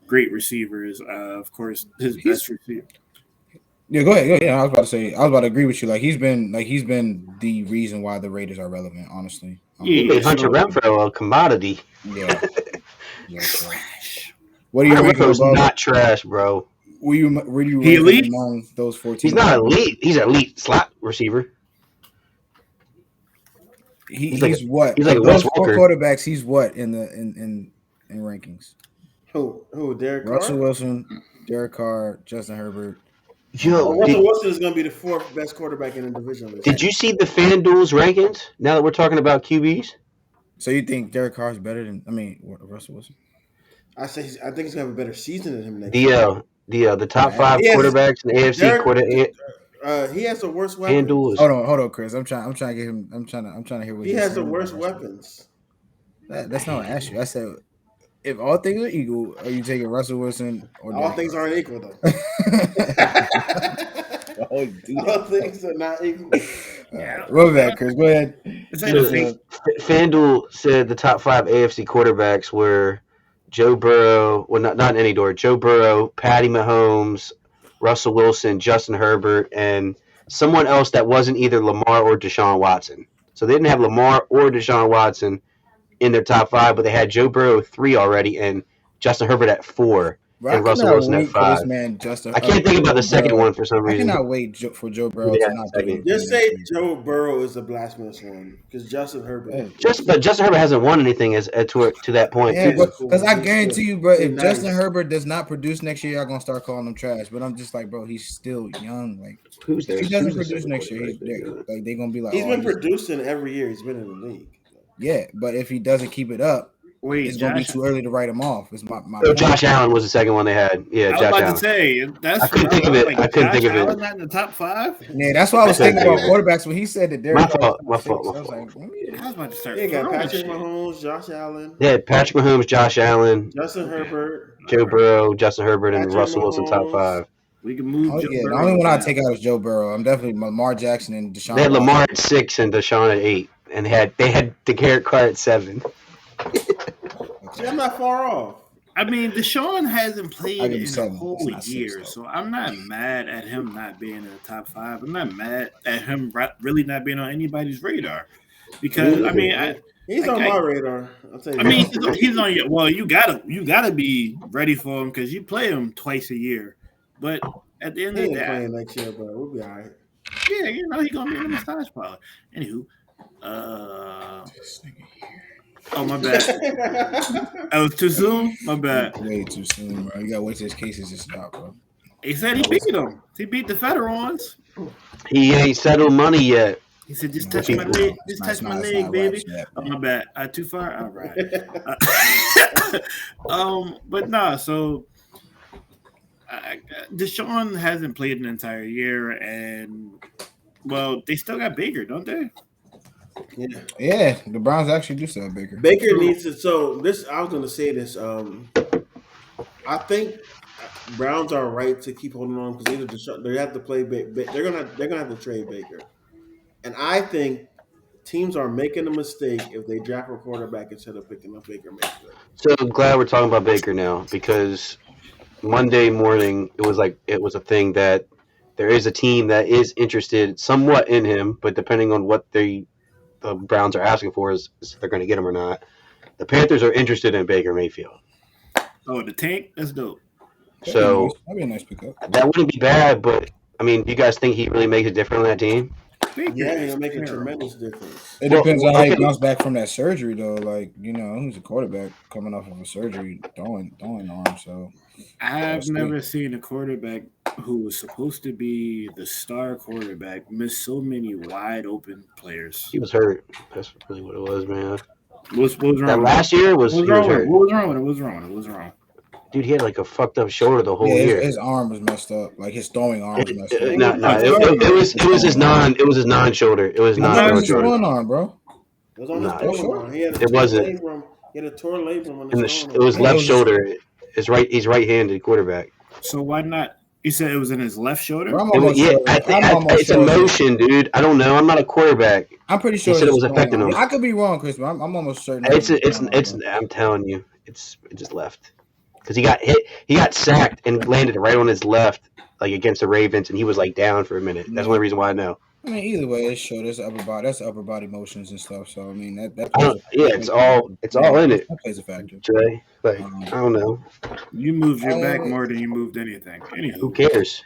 great receivers. Of course, his best receiver. Yeah, go ahead. Yeah, I was about to agree with you. He's been the reason why the Raiders are relevant. Honestly, he made Hunter Renfrow a commodity. Yeah. Trash. What do you rank him above? Not trash, bro. Were you elite among those 14? He's not elite. He's an elite slot receiver. He's what? He's like those Wes 4 Welker. quarterbacks. He's what in rankings? Who? Derek Carr? Russell Wilson, Derek Carr, Justin Herbert. Russell Wilson is going to be the 4th best quarterback in the division. Did you see the FanDuel's rankings? Now that we're talking about QBs, so you think Derek Carr is better than Russell Wilson? I think he's going to have a better season than him next year. The top 5 quarterbacks in the AFC he has the worst weapons. Hold on, Chris. I'm trying to get him. I'm trying to hear what he has the worst weapons. That's not what I asked you. I said, if all things are equal, are you taking Russell Wilson or all things aren't equal though? All things are not equal. Roll that, Chris. Go ahead. FanDuel said the top 5 AFC quarterbacks were Joe Burrow. Well, not in any order. Joe Burrow, Patty Mahomes, Russell Wilson, Justin Herbert, and someone else that wasn't either Lamar or Deshaun Watson. So they didn't have Lamar or Deshaun Watson in their top 5, but they had Joe Burrow 3 already and Justin Herbert at 4. Bro, I and Russell cannot Wilson at wait for this 5. man, Justin. I can't think about the second one for some I reason. cannot wait for Joe Burrow Yeah, to not do second. anything. Just say Joe Burrow is the blasphemous one because Justin Herbert. Yeah. But Justin Herbert hasn't won anything to that point. Yeah, People, because I guarantee you, bro, if Nice. Justin Herbert does not produce next year, y'all gonna start calling him trash. But I'm just like, bro, he's still young. Like, who's there? if he doesn't produce next year, they're gonna be like, He's been producing every year he's been in the league. Yeah, but if he doesn't keep it up, it's gonna be too early to write him off. It's my Josh Allen was the second one they had. Yeah, I was Josh about Allen. to say that's. I couldn't think of it. I couldn't think of it. Allen not in the top 5. Yeah, that's why I was thinking about quarterbacks when he said that. My fault. I was like, I was about to start. They got Patrick Mahomes, Josh Allen. Yeah, Patrick Mahomes, Josh Allen, Justin Herbert, Joe Burrow, Justin Herbert, and Patrick Russell Wilson top Mahomes. 5. We can move. Joe the Burrow only one I down. take out is Joe Burrow. I'm definitely Lamar Jackson and Deshaun. They had Lamar at 6 and Deshaun at 8, and they had Derek Carr at 7. See, I'm not far off. I mean, Deshaun hasn't played I'll give you in a 7. whole It's not year, 6, so I'm not mad at him not being in the top 5. I'm not mad at him really not being on anybody's radar because I mean, he's on my radar. I'll tell you. I mean, he's on your. Well, you gotta be ready for him because you play him twice a year. But at the end he of ain't the day, playing next year, but we'll be all right. yeah, he's gonna be in the massage parlor. Anywho, oh my bad. That was too soon. My bad. Way too soon, bro. You gotta wait till his cases just stop, bro. He said he beat him. He beat the federal ones. He ain't settled money yet. He said, "Just touch my leg, just touch my leg, baby." Oh my bad. Too far. All right. But no. So Deshaun hasn't played an entire year, and well, they still got Baker, don't they? Yeah, the Browns actually do still have Baker. Baker needs to. So this, I was going to say this. I think Browns are right to keep holding on because they have to play. They're gonna have to trade Baker, and I think teams are making a mistake if they draft a quarterback instead of picking up Baker Mayfield. So I'm glad we're talking about Baker now because Monday morning it was a thing that there is a team that is interested somewhat in him, but depending on what the Browns are asking for is if they're going to get him or not. The Panthers are interested in Baker Mayfield. Oh, the tank? That's dope. So that'd be a nice pickup. That wouldn't be bad, but I mean, do you guys think he really makes a difference on that team? Yeah, he'll make a tremendous difference. It depends on how he bounce back from that surgery, though. Like, he's a quarterback coming off of a surgery, throwing arm. So I've never seen a quarterback who was supposed to be the star quarterback miss so many wide open players. He was hurt. That's really what it was, man. What's wrong? That last year was hurt. What was wrong with it? What was wrong? Dude, he had like a fucked up shoulder the whole year. His arm was messed up. Like his throwing arm was messed up. It was his non-shoulder. It was non-shoulder. Arm, bro. It was on his throwing arm. It wasn't. He had a torn labrum on his It was left shoulder. He's right-handed quarterback. So why not? You said it was in his left shoulder? It's a motion, dude. I don't know. I'm not a quarterback. I'm pretty sure he said it was affecting him. I could be wrong, Chris, but I'm almost certain. I'm telling you, it just left. Because he got hit, he got sacked and landed right on his left, like against the Ravens, and he was like down for a minute. That's the only reason why I know. I mean, either way, it's short. That's upper body motions and stuff. So I mean, it's all in it. That plays a factor. Jay, like I don't know. You moved your back more than you moved anything. Anywho. Who cares?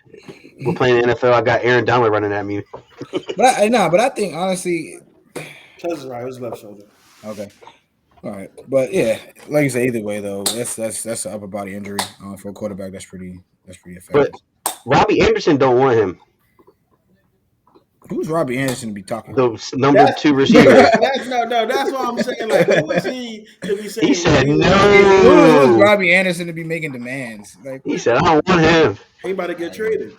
We're playing the NFL. I got Aaron Donald running at me. But I think honestly, Chaz is right. It was left shoulder. Okay. All right, but yeah, like you say, either way though, that's an upper body injury for a quarterback. That's pretty effective. But Robbie Anderson don't want him. Who's Robbie Anderson to be talking? The number 2 receiver. That's what I'm saying. Like, who is he to be saying? He said Who's no. Robbie Anderson to be making demands? Like he said, I don't want him. He about to get traded.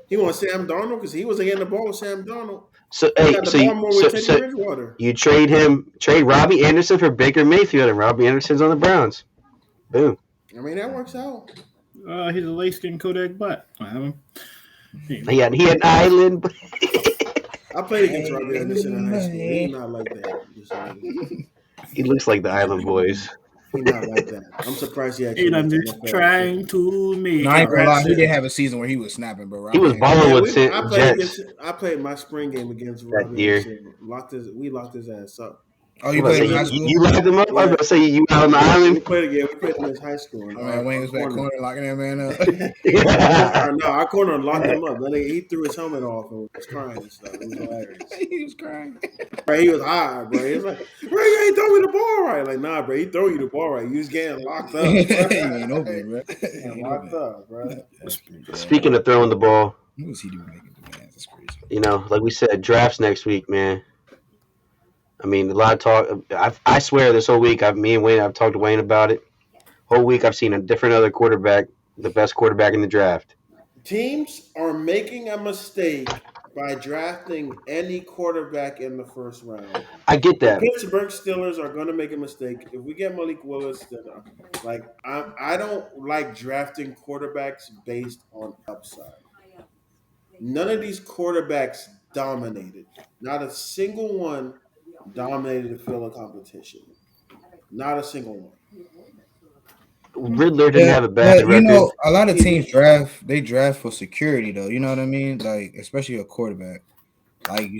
He wants Sam Darnold because he was getting the ball with Sam Darnold. So you trade Robbie Anderson for Baker Mayfield, and Robbie Anderson's on the Browns. Boom. I mean, that works out. He's a light-skinned Kodak butt. I have him. He had an island. I played against Robbie Anderson in high school. He's not like that. He looks like the Island Boys. He's not like that. I'm surprised he actually. I'm just trying to make. No, I ain't gonna lie. He did have a season where he was snapping, but he was balling with I played my spring game against Robbie year. Anderson. We locked his ass up. Oh, you I'm about to played say, in high you, school? you locked them up? I was about to say you out on the We island. played in his high school. Oh, man, Wayne was back corner locking that man up. Our corner locked him up. Then he threw his helmet off and was crying and stuff. It was hilarious. He was crying. Bro, he was high, bro. He was like, bro, you ain't throwing me the ball right. Like, nah, bro, he throw you the ball right. You was getting locked up. He ain't open, bro. He Getting ain't locked open. up, bro. Speaking of throwing the ball, What was he doing making demands? That's crazy. you know, like we said, drafts next week, man. I mean, a lot of talk. I swear this whole week, I've talked to Wayne about it. Whole week, I've seen a different other quarterback, the best quarterback in the draft. Teams are making a mistake by drafting any quarterback in the first round. I get that. The Pittsburgh Steelers are going to make a mistake. If we get Malik Willis, then I don't like drafting quarterbacks based on upside. None of these quarterbacks dominated. Not a single one dominated the field of competition. Not a single one. Riddler didn't have a bad but record. you know, a lot of teams draft for security though. You know what I mean? Like especially a quarterback. Like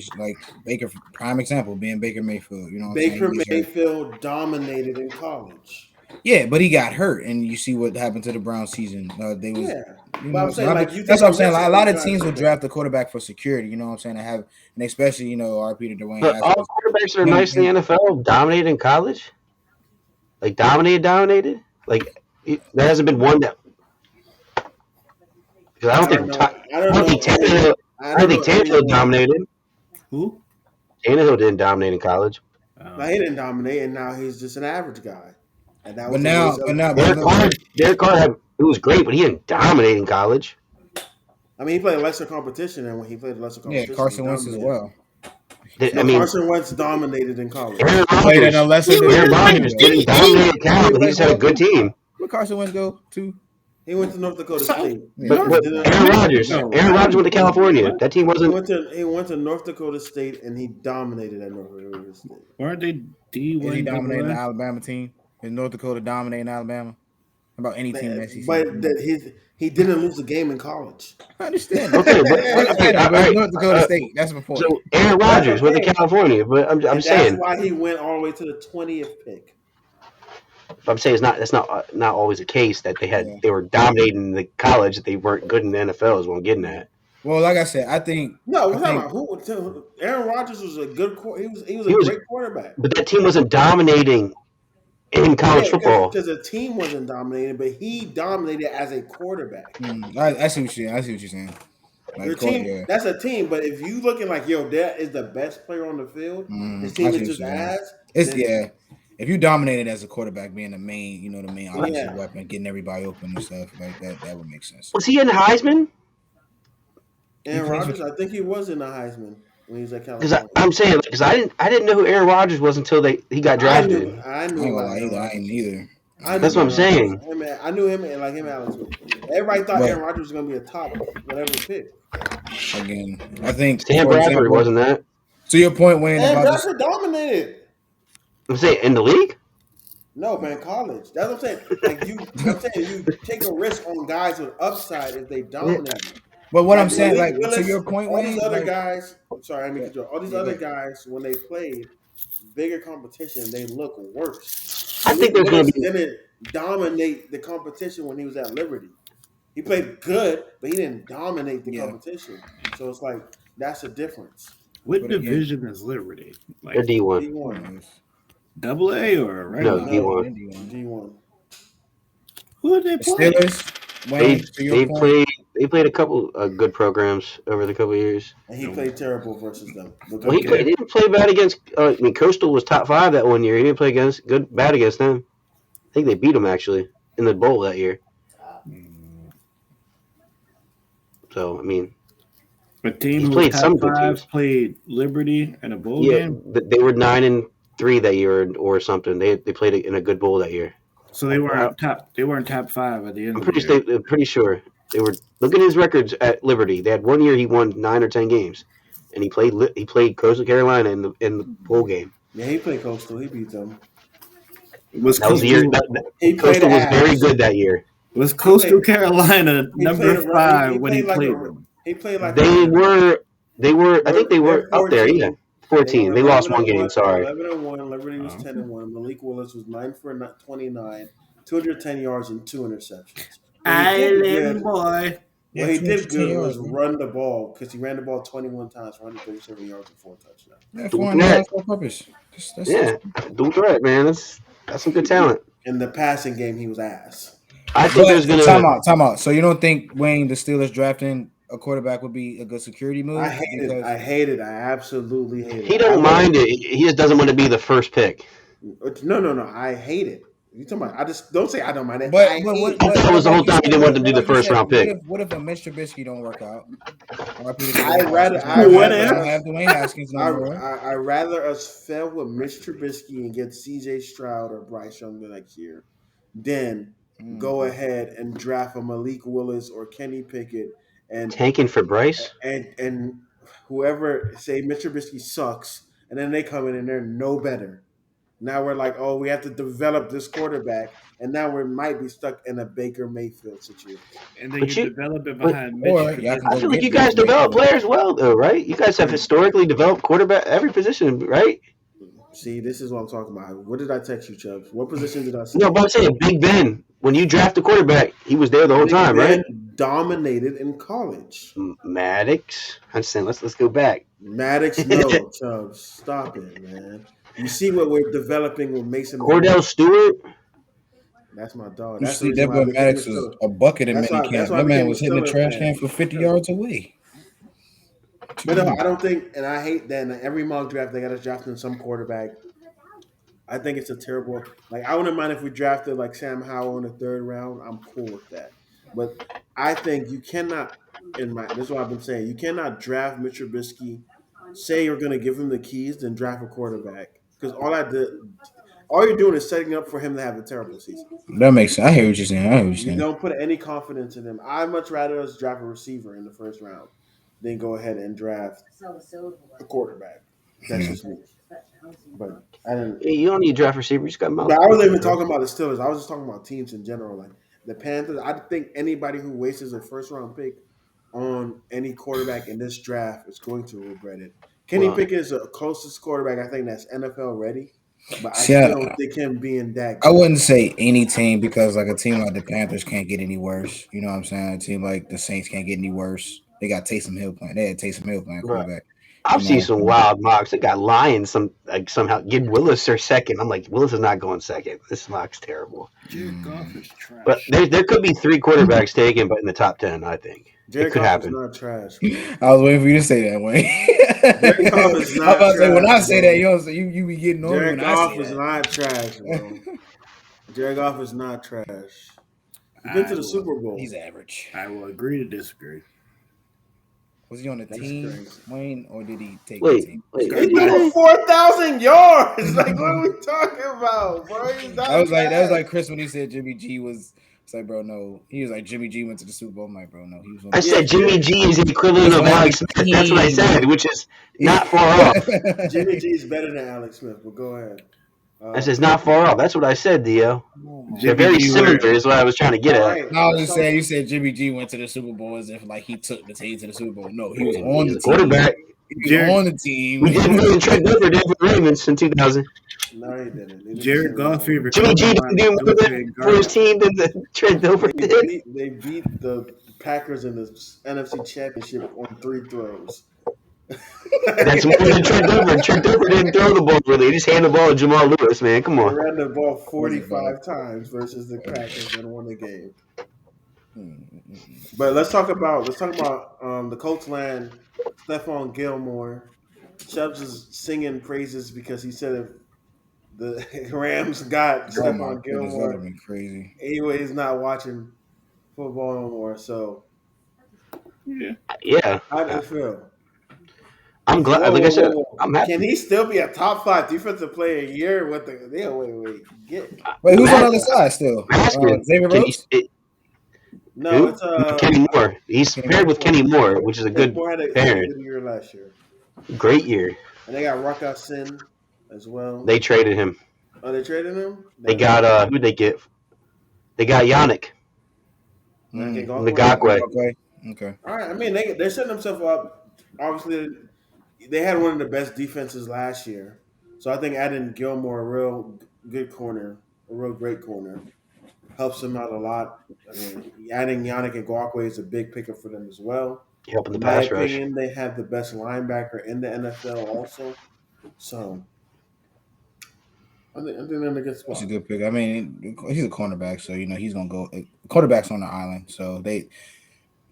Baker, prime example being Baker Mayfield. You know, what Baker I'm saying? Mayfield dominated in college. Yeah, but he got hurt, and you see what happened to the Browns season. They was, you But know, I'm saying, like, you that's take what I'm a saying. risk Like, a on lot of drafting teams will him. draft the quarterback for security. You know what I'm saying? And especially our Peter Dwayne. But all quarterbacks that are nice in the NFL dominated in college. Like dominated. Like there hasn't been one that. Because I don't think Tannehill dominated. Who? Tannehill didn't dominate in college. Now, he didn't dominate, and now he's just an average guy. And that was Derek Carr it was great, but he didn't dominate in college. I mean, he played lesser competition, and when he played lesser competition, Yeah, Carson Wentz as well. Carson Wentz dominated in college. Aaron Rodgers didn't dominate in college, but he just had a good team. Where Carson Wentz go to? He went to North Dakota State. But Aaron Rodgers went to California. That team wasn't. He went to North Dakota State, and he dominated at North Dakota State. Weren't they D1? He dominated the Alabama team. Is North Dakota dominating Alabama? About any team in the SEC. But he didn't lose a game in college. I understand. Okay, but North Dakota State. That's my point. So Aaron Rodgers went to California, but I'm saying that's why he went all the way to the 20th pick. I'm saying that's not always the case that they were dominating the college, that they weren't good in the NFL is what I'm getting at. Well, like I said, I think Aaron Rodgers was a good he was a great quarterback. But that team wasn't dominating in college football. Because the team wasn't dominating, but he dominated as a quarterback. I see what you're saying. Like, your team, that's a team, but if you looking like, that is the best player on the field, his team is just ass. If you dominated as a quarterback, being the main offensive weapon, getting everybody open and stuff like that would make sense. Was he in the Heisman? Aaron Rodgers, I think he was in the Heisman when he was at California. Because I'm saying, because I didn't know who Aaron Rodgers was until he got drafted. I knew I ain't either. That's what I'm saying. I knew him and him and Alex. Everybody thought Aaron Rodgers was going to be a top whatever pick. Again, I think Sam Bradford wasn't that. To your point, Wayne. Sam Bradford dominated. I'm saying in the league. No, man, college. That's what I'm saying. Like you take a risk on guys with upside if they dominate. But what I'm saying, like to your point, all these other guys. I'm sorry, I mean, all these other guys when they played bigger competition, they look worse. I think there's going to be didn't dominate the competition when he was at Liberty. He played good, but he didn't dominate the competition. So it's like that's a difference. What division is Liberty? Like, they're D1. D1. Double A or regular? No, D1. D1. Who did they play? Steelers. They played a couple of good programs over the couple of years. And he played terrible versus them. Well, he didn't play bad against. Coastal was top 5 that one year. He didn't play bad against them. I think they beat them actually in the bowl that year. So I mean, a team who played top 5 played Liberty in a bowl game. They were 9-3 that year or something. They played in a good bowl that year. So they were top. They weren't top 5 at the end. I'm pretty sure they were. Look at his records at Liberty. They had 1 year he won 9 or 10 games, and he played Coastal Carolina in the bowl game. Yeah, he played Coastal. He beat them. That was the year. Coastal was very good that year. Was Coastal Carolina number 5 when he played them? He played like they were. I think they were up there. Yeah, 14. They lost one game. Sorry. 11-1. Liberty was 10-1. Malik Willis was 9 for 29, 210 yards and 2 interceptions. Island boy. What he did 210 good was yards, man. run the ball because he ran the ball 21 times for 137 yards and 4 touchdowns. Yeah, 400 yards on purpose. Yeah, dual threat, man. That's some good talent. In the passing game, he was ass. I think there's gonna time out. So you don't think Wayne the Steelers drafting a quarterback would be a good security move? I hate it. I absolutely hate it. He don't mind it. He just doesn't want to be the first pick. No. I hate it. You talking about? I just don't say I don't mind it. But I thought it was the whole time he didn't want them to do the first round pick. What if a Mr. Trubisky don't work out? I'd rather have Dwayne Haskins. I'd rather us fail with Mitch Trubisky and get C.J. Stroud or Bryce Young the next year than go ahead and draft a Malik Willis or Kenny Pickett and tanking for Bryce and whoever say Mitch Trubisky sucks and then they come in and they're no better. Now we're like, oh, we have to develop this quarterback, and now we might be stuck in a Baker Mayfield situation. And then you develop it behind Mitch. I feel like you guys develop players well, though, right? You guys have historically developed quarterback every position, right? See, this is what I'm talking about. What did I text you, Chubbs? What position did I say? No, but I'm saying Big Ben. When you draft a quarterback, he was there the whole time, right? Dominated in college. Maddox. I'm saying let's go back. Maddox, no, Chubbs. Stop it, man. You see what we're developing with Mason Cordell Stewart? That's my dog. You see that boy Maddox was a bucket in minicamp. That man was hitting the trash can for 50 yards away. But no, I don't think, and I hate that in every mock draft they got us drafting some quarterback. I think it's a terrible. Like I wouldn't mind if we drafted like Sam Howell in the 3rd round. I'm cool with that. But I think you cannot. This is what I've been saying. You cannot draft Mitch Trubisky. Say you're going to give him the keys, then draft a quarterback. Because all you're doing is setting up for him to have a terrible season. That makes sense. I hear what you're saying. You don't put any confidence in him. I'd much rather us draft a receiver in the 1st round than go ahead and draft a quarterback. That's just me. But I didn't. You don't need to draft receiver. You just got Mount. But I wasn't even talking about the Steelers. I was just talking about teams in general. Like the Panthers. I think anybody who wastes a 1st round pick on any quarterback in this draft is going to regret it. Kenny Pickett is the closest quarterback I think that's NFL ready, but I still don't think him being that good. I wouldn't say any team because like a team like the Panthers can't get any worse. You know what I'm saying? A team like the Saints can't get any worse. They got Taysom Hill playing. They had Taysom Hill playing quarterback. I've seen some wild mocks. They got Lions somehow give Willis their 2nd. I'm like, Willis is not going 2nd. This mock's terrible. Jared Goff is trash. But there could be 3 quarterbacks taken, but in the top 10, I think. Jared it could Goff happen. Is not trash. I was waiting for you to say that, Wayne. Jared Goff is not I'm about to say, when I trash, say that, you be getting on me Jared when Goff I say is that. not trash, bro. Jared Goff is not trash. He's been to the Super Bowl. He's average. I will agree to disagree. Was he on the team, crazy. Wayne, or did he take the team? He threw 4,000 yards. Like, what are we talking about, bro? That was like Chris when he said Jimmy G was. It's like, bro, no. He was like, Jimmy G went to the Super Bowl. I'm like, bro, no. He was. I said Jimmy G is the equivalent of Alex Smith. That's what I said, which is not far off. Jimmy G is better than Alex Smith, but go ahead. I said it's not far off. That's what I said, Dio. They're very similar is what I was trying to get at. No, I was just saying, you said Jimmy G went to the Super Bowl as if like he took the team to the Super Bowl. No, he was on the quarterback. He was on the team. We didn't really Trent Dilfer did for the Ravens in 2000. No, he didn't. Jared Goff favorite. Jimmy G didn't do more for his team than the Trent Dilfer did. They beat the Packers in the NFC Championship on 3 throws. That's more than Trent Dilfer. Trent Dilfer didn't throw the ball really. He just handed the ball to Jamal Lewis, man. Come on. They ran the ball 45 times versus the Packers and won the game. But let's talk about the Colts land Stephon Gilmore. Chubbs is singing praises because he said if the Rams got Stephon Gilmore, that would be crazy. Anyway, he's not watching football no more. So yeah. How do you feel? I'm glad. Like I said, I'm happy. Can he still be a top 5 defensive player a year with the? Yeah, wait, who's on the other side still? Xavier Rhodes? No, it's Kenny Moore. He's paired with Kenny Moore, which is a good pairing. Good year last year. Great year. And they got Rockout Sin as well. They traded him. Oh, they traded him? They got who'd they get? They got Yannick. Ngakwe. Okay. All right. I mean, they're setting themselves up. Obviously, they had one of the best defenses last year. So I think adding Gilmore, a real good corner, a real great corner, helps them out a lot. I mean, adding Yannick Ngakoue is a big pickup for them as well. Helping the In my pass rush. opinion, they have the best linebacker in the NFL also. So I think they're in a good It's a spot. good pick. I mean, he's a cornerback, so he's gonna go. Quarterbacks on the island, so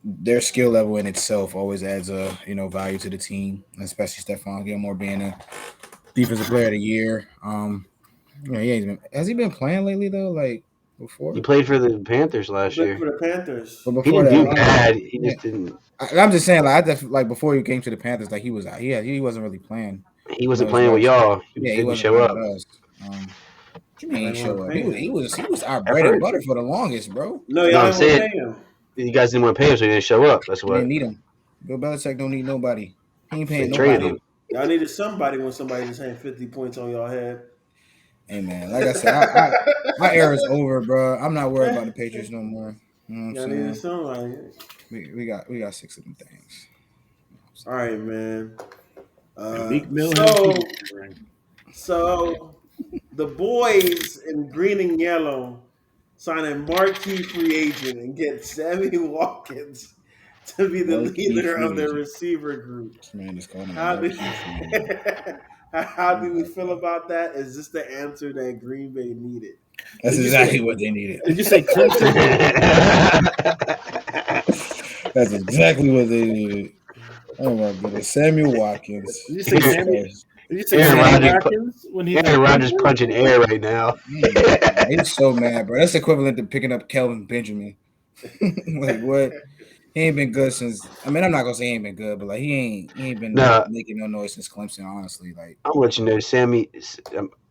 their skill level in itself always adds a value to the team, especially Stephon Gilmore being a defensive player of the year. Has he been playing lately though? Like He before, played for the Panthers last Look year. for the Panthers. but He before didn't that, do like, bad. He yeah. just didn't. I'm just saying, like before he came to the Panthers, like he was out. He wasn't really playing. He wasn't His playing with last. y'all. He Yeah, just he didn't wasn't show playing up. with us. What you mean Y'all he didn't want show to up? pay He was our I've bread and heard. butter for the longest, bro. No, No, y'all I'm didn't want to saying pay him. you guys didn't want to pay him, so he didn't show up. That's We didn't what. need him. Bill Belichick don't need nobody. He ain't So they paying traded nobody. him. Y'all needed somebody when somebody just had 50 points on y'all head. Hey man, like I said, my era's over, bro. I'm not worried about the Patriots no more. You know what Y'all I'm needed saying? somebody. We got 6 of them things. All right, man. And Meek Mill has So ring. so the boys in green and yellow sign a marquee free agent and get Sammy Watkins to be the Marquee leader free of their agent. receiver group. This man is calling him a How do marquee free agent. how do we feel about that? Is this the answer that Green Bay needed? That's Did you exactly say- what they needed. Did you say Clemson? That's exactly what they needed. Oh my goodness, Samuel Watkins. Did you say Jesus Sammy? Christ. Did you say Aaron Sammy Rodgers Watkins when he's Aaron Rodgers punching air right now. He's so mad, bro. That's equivalent to picking up Kelvin Benjamin. Like what? He ain't been good since. I mean, I'm not gonna say he ain't been good, but like he ain't been No, making no noise since Clemson. Honestly, like I'll let you know, Sammy.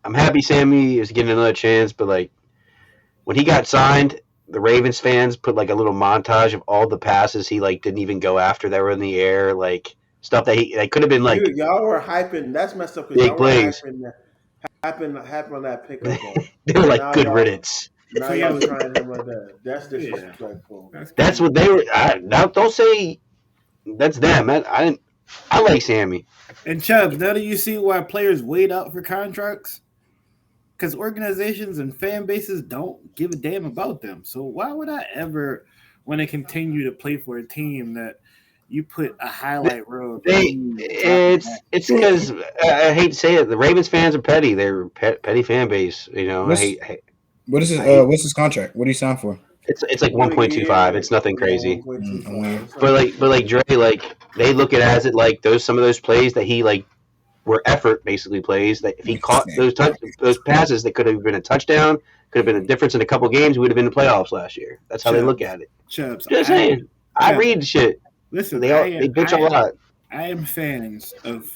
I'm happy Sammy is getting another chance, but like when he got signed, the Ravens fans put like a little montage of all the passes he like didn't even go after that were in the air, like stuff that he could have been like Y'all were hyping. That's messed up because big y'all were plays. hyping on that pickup though. They were like Now good y'all- riddance. Now y'all trying him like that. That's disrespectful. That's what they were. Now don't say that's them. I like Sammy. And Chubbs, now do you see why players wait out for contracts? Because organizations and fan bases don't give a damn about them. So why would I ever want to continue to play for a team that you put a highlight reel? It's because I hate to say it. The Ravens fans are petty. They're petty fan base. You know. what's his contract? What did he sign for? It's like 1.25. It's nothing crazy. 1.25. But like Dre, like they look at it as it like some of those plays that he like were effort basically plays that if he caught those passes that could have been a touchdown, could have been a difference in a couple games, we would have been in the playoffs last year. That's how they look at it. Chubbs, Just saying. I read shit. Listen, They bitch a lot. I am fans of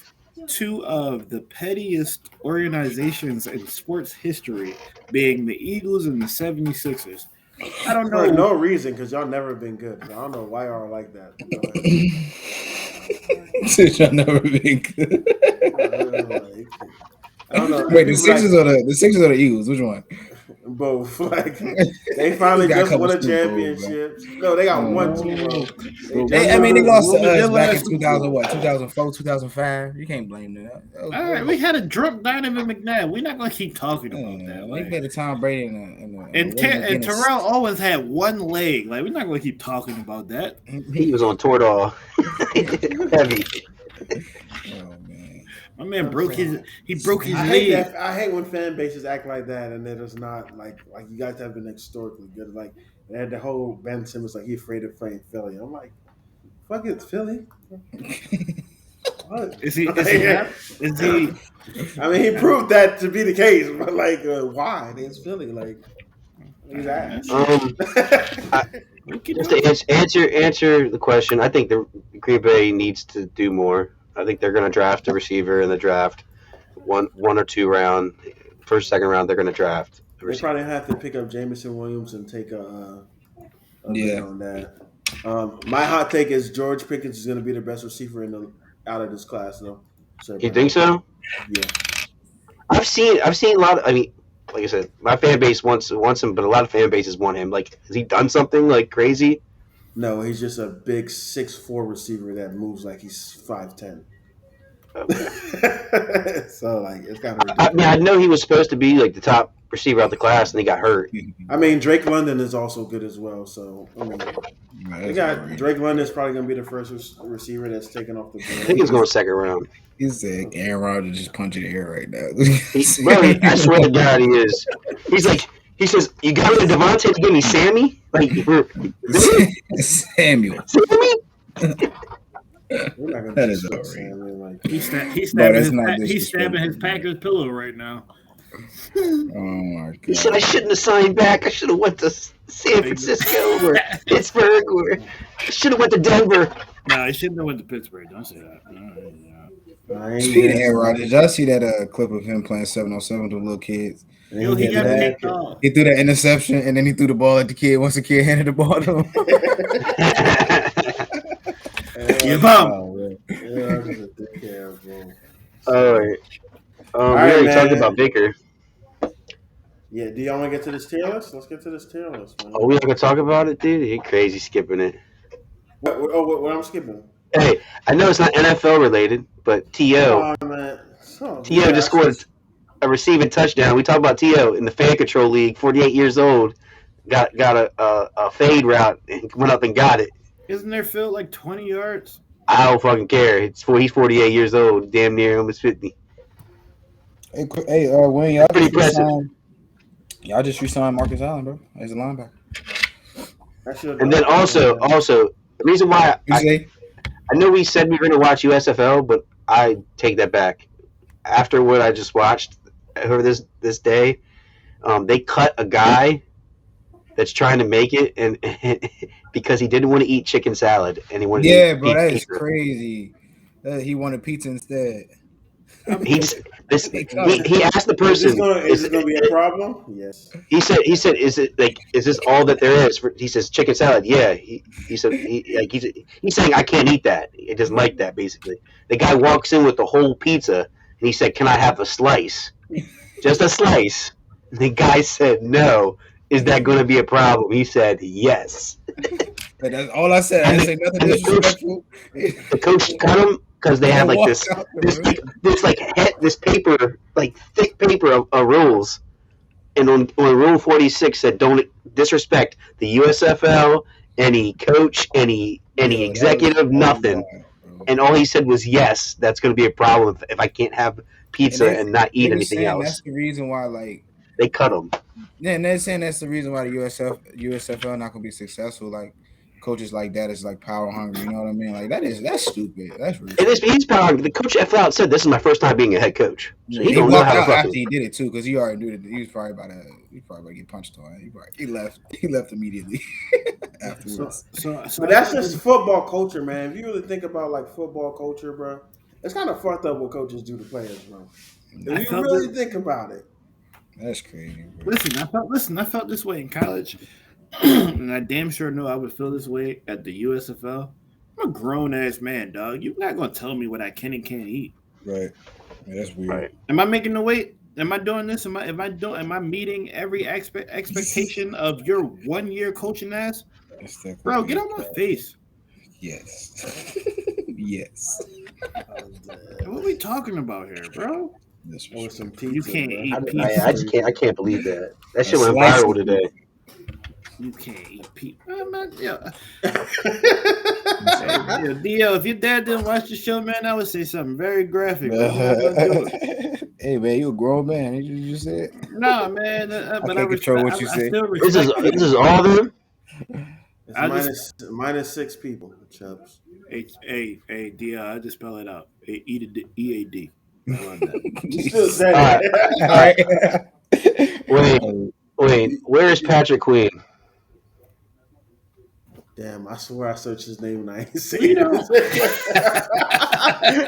two of the pettiest organizations in sports history, being the Eagles and the 76ers. I don't know. For no reason, because y'all never been good. I don't know why y'all are like that. Since y'all never been good. I don't know. Wait, the Sixers or the Eagles? Which one? Both. Like they finally Got a just couple won a Super Bowls, championship. No, they got one Super Bowl. They lost to us back in last- 2004, 2005. You can't blame them. All right, we had a drunk Donovan McNabb. We're not going to keep talking about that. They Like, played the Tom Brady and Terrell Owens had one leg. Like, we're not going to keep talking about that. He was on Toradol. Heavy. Oh man. My man broke his I leg. hate when fan bases act like that, and it is not like you guys have been historically good. Like they had the whole Ben Simmons like he afraid of playing Philly. I'm like, fuck it, Philly. What? Is he? I mean, he proved that to be the case, but like, why? It's Philly. Like, he's ass. Just to answer the question, I think the Green Bay needs to do more. I think they're going to draft a receiver in the draft, one or two round, first, second round. They're going to draft. They probably have to pick up Jameson Williams and take a bid on that. My hot take is George Pickens is going to be the best receiver out of this class, though. So, you think so? Yeah. I've seen a lot. I mean, like I said, my fan base wants him, but a lot of fan bases want him. Like, has he done something like crazy? No, he's just a big 6'4" receiver that moves like he's 5'10". Okay. So like it's kind of I mean, I ridiculous. know he was supposed to be like the top receiver out the class, and he got hurt. I mean, Drake London is also good as well. So I mean, Nah, they that's got overrated. Drake London is probably going to be the first receiver that's taken off the I think board. he's going second round. He said Aaron Rodgers just punching the air right now. I swear to God, he is. He says, "You got rid of Devontae to give me Sammy." Like, Samuel. Sammy? We're not going That to is discuss outrageous. Sammy like He's No, stabbing that's his not he's stabbing his disrespectful. Packers pillow right now. Oh my He said, "I god. shouldn't have signed back. I should have went to San Francisco or Pittsburgh, or I should have went to Denver." No, he shouldn't have went to Pittsburgh. Don't say that. I ain't Speaking of dancing. Aaron Rodgers, did y'all see that clip of him playing 7-on-7 with the little kids? And Yo, he had got bad- picked off. He threw that interception and then he threw the ball at the kid once the kid handed the ball to him. You bum. Oh, man. Yeah, that's a dickhead, bro. All right. We right, already man. talked about Baker. Yeah, do y'all want to get to this tier list? Let's get to this tier list, man. Oh, we not gonna talk about it, dude. You're crazy skipping it. What I'm skipping? Hey, I know it's not NFL related, but T.O. Come on, man. So, T.O. yeah, just scored a receiving touchdown. We talk about T.O. in the fan control league, 48 years old, got a fade route and went up and got it. Isn't there Phil like 20 yards? I don't fucking care. He's 48 years old, damn near almost 50. Hey, Wayne, y'all Pretty just impressive. re-signed Marcus Allen, bro, as a linebacker. And then also the reason why You say? I know we said we were going to watch USFL, but I take that back. After what I just watched over this day, they cut a guy that's trying to make it, and because he didn't want to eat chicken salad, and he wanted to Yeah, eat bro, that is pizza. crazy. He wanted pizza instead. He just he asked the Is this person. gonna be a problem? Yes. He said, is this all that there is? He says chicken salad. Yeah. He said he's saying I can't eat that. He doesn't like that. Basically, the guy walks in with the whole pizza, and he said, "Can I have a slice? Just a slice?" The guy said, "No." Is that going to be a problem? He said, "Yes." But that's all I said. I didn't say nothing disrespectful. The coach cut him because they have like this paper, like thick paper of rules, and on Rule 46 said don't disrespect the USFL, any coach, any executive, nothing. And all he said was, "Yes, that's going to be a problem if I can't have pizza and not eat anything else." That's the reason why, like, they cut him. Yeah, and they're saying that's the reason why the USFL not gonna be successful. Like coaches like that is like power hungry. You know what I mean? Like that's stupid. That's really It is. He's power hungry. The coach flat out said, "This is my first time being a head coach." So he don't know walked how to out fucking. after he did it too, because he already knew that he was probably about to get punched on. He left. He left immediately afterwards. But that's just football culture, man. If you really think about like football culture, bro, it's kind of fucked up what coaches do to players, bro. If you really think about it. That's crazy, bro. I felt this way in college, and I damn sure know I would feel this way at the USFL. I'm a grown ass man, dog. You're not gonna tell me what I can and can't eat. Right. Yeah, that's weird. Right. Am I making the weight? Am I doing this? Am I meeting every expectation of your 1 year coaching ass? Bro, get on my face. Yes. Yes. What are we talking about here, bro? Or some pizza, You can't bro. eat pizza. I just can't. I can't believe that. That shit went viral today. You can't eat pizza. Dio, if your dad didn't watch the show, man, I would say something very graphic. Hey man, you a grown man. You just said. No, man. But can't control what you say. This is all of them. It's minus 6 people, Chubbs. Hey, Dio, I just spell it out. EAD. I love that. You still said it. All right. Wait. Where is Patrick Queen? Damn, I swear I searched his name and I ain't seen it.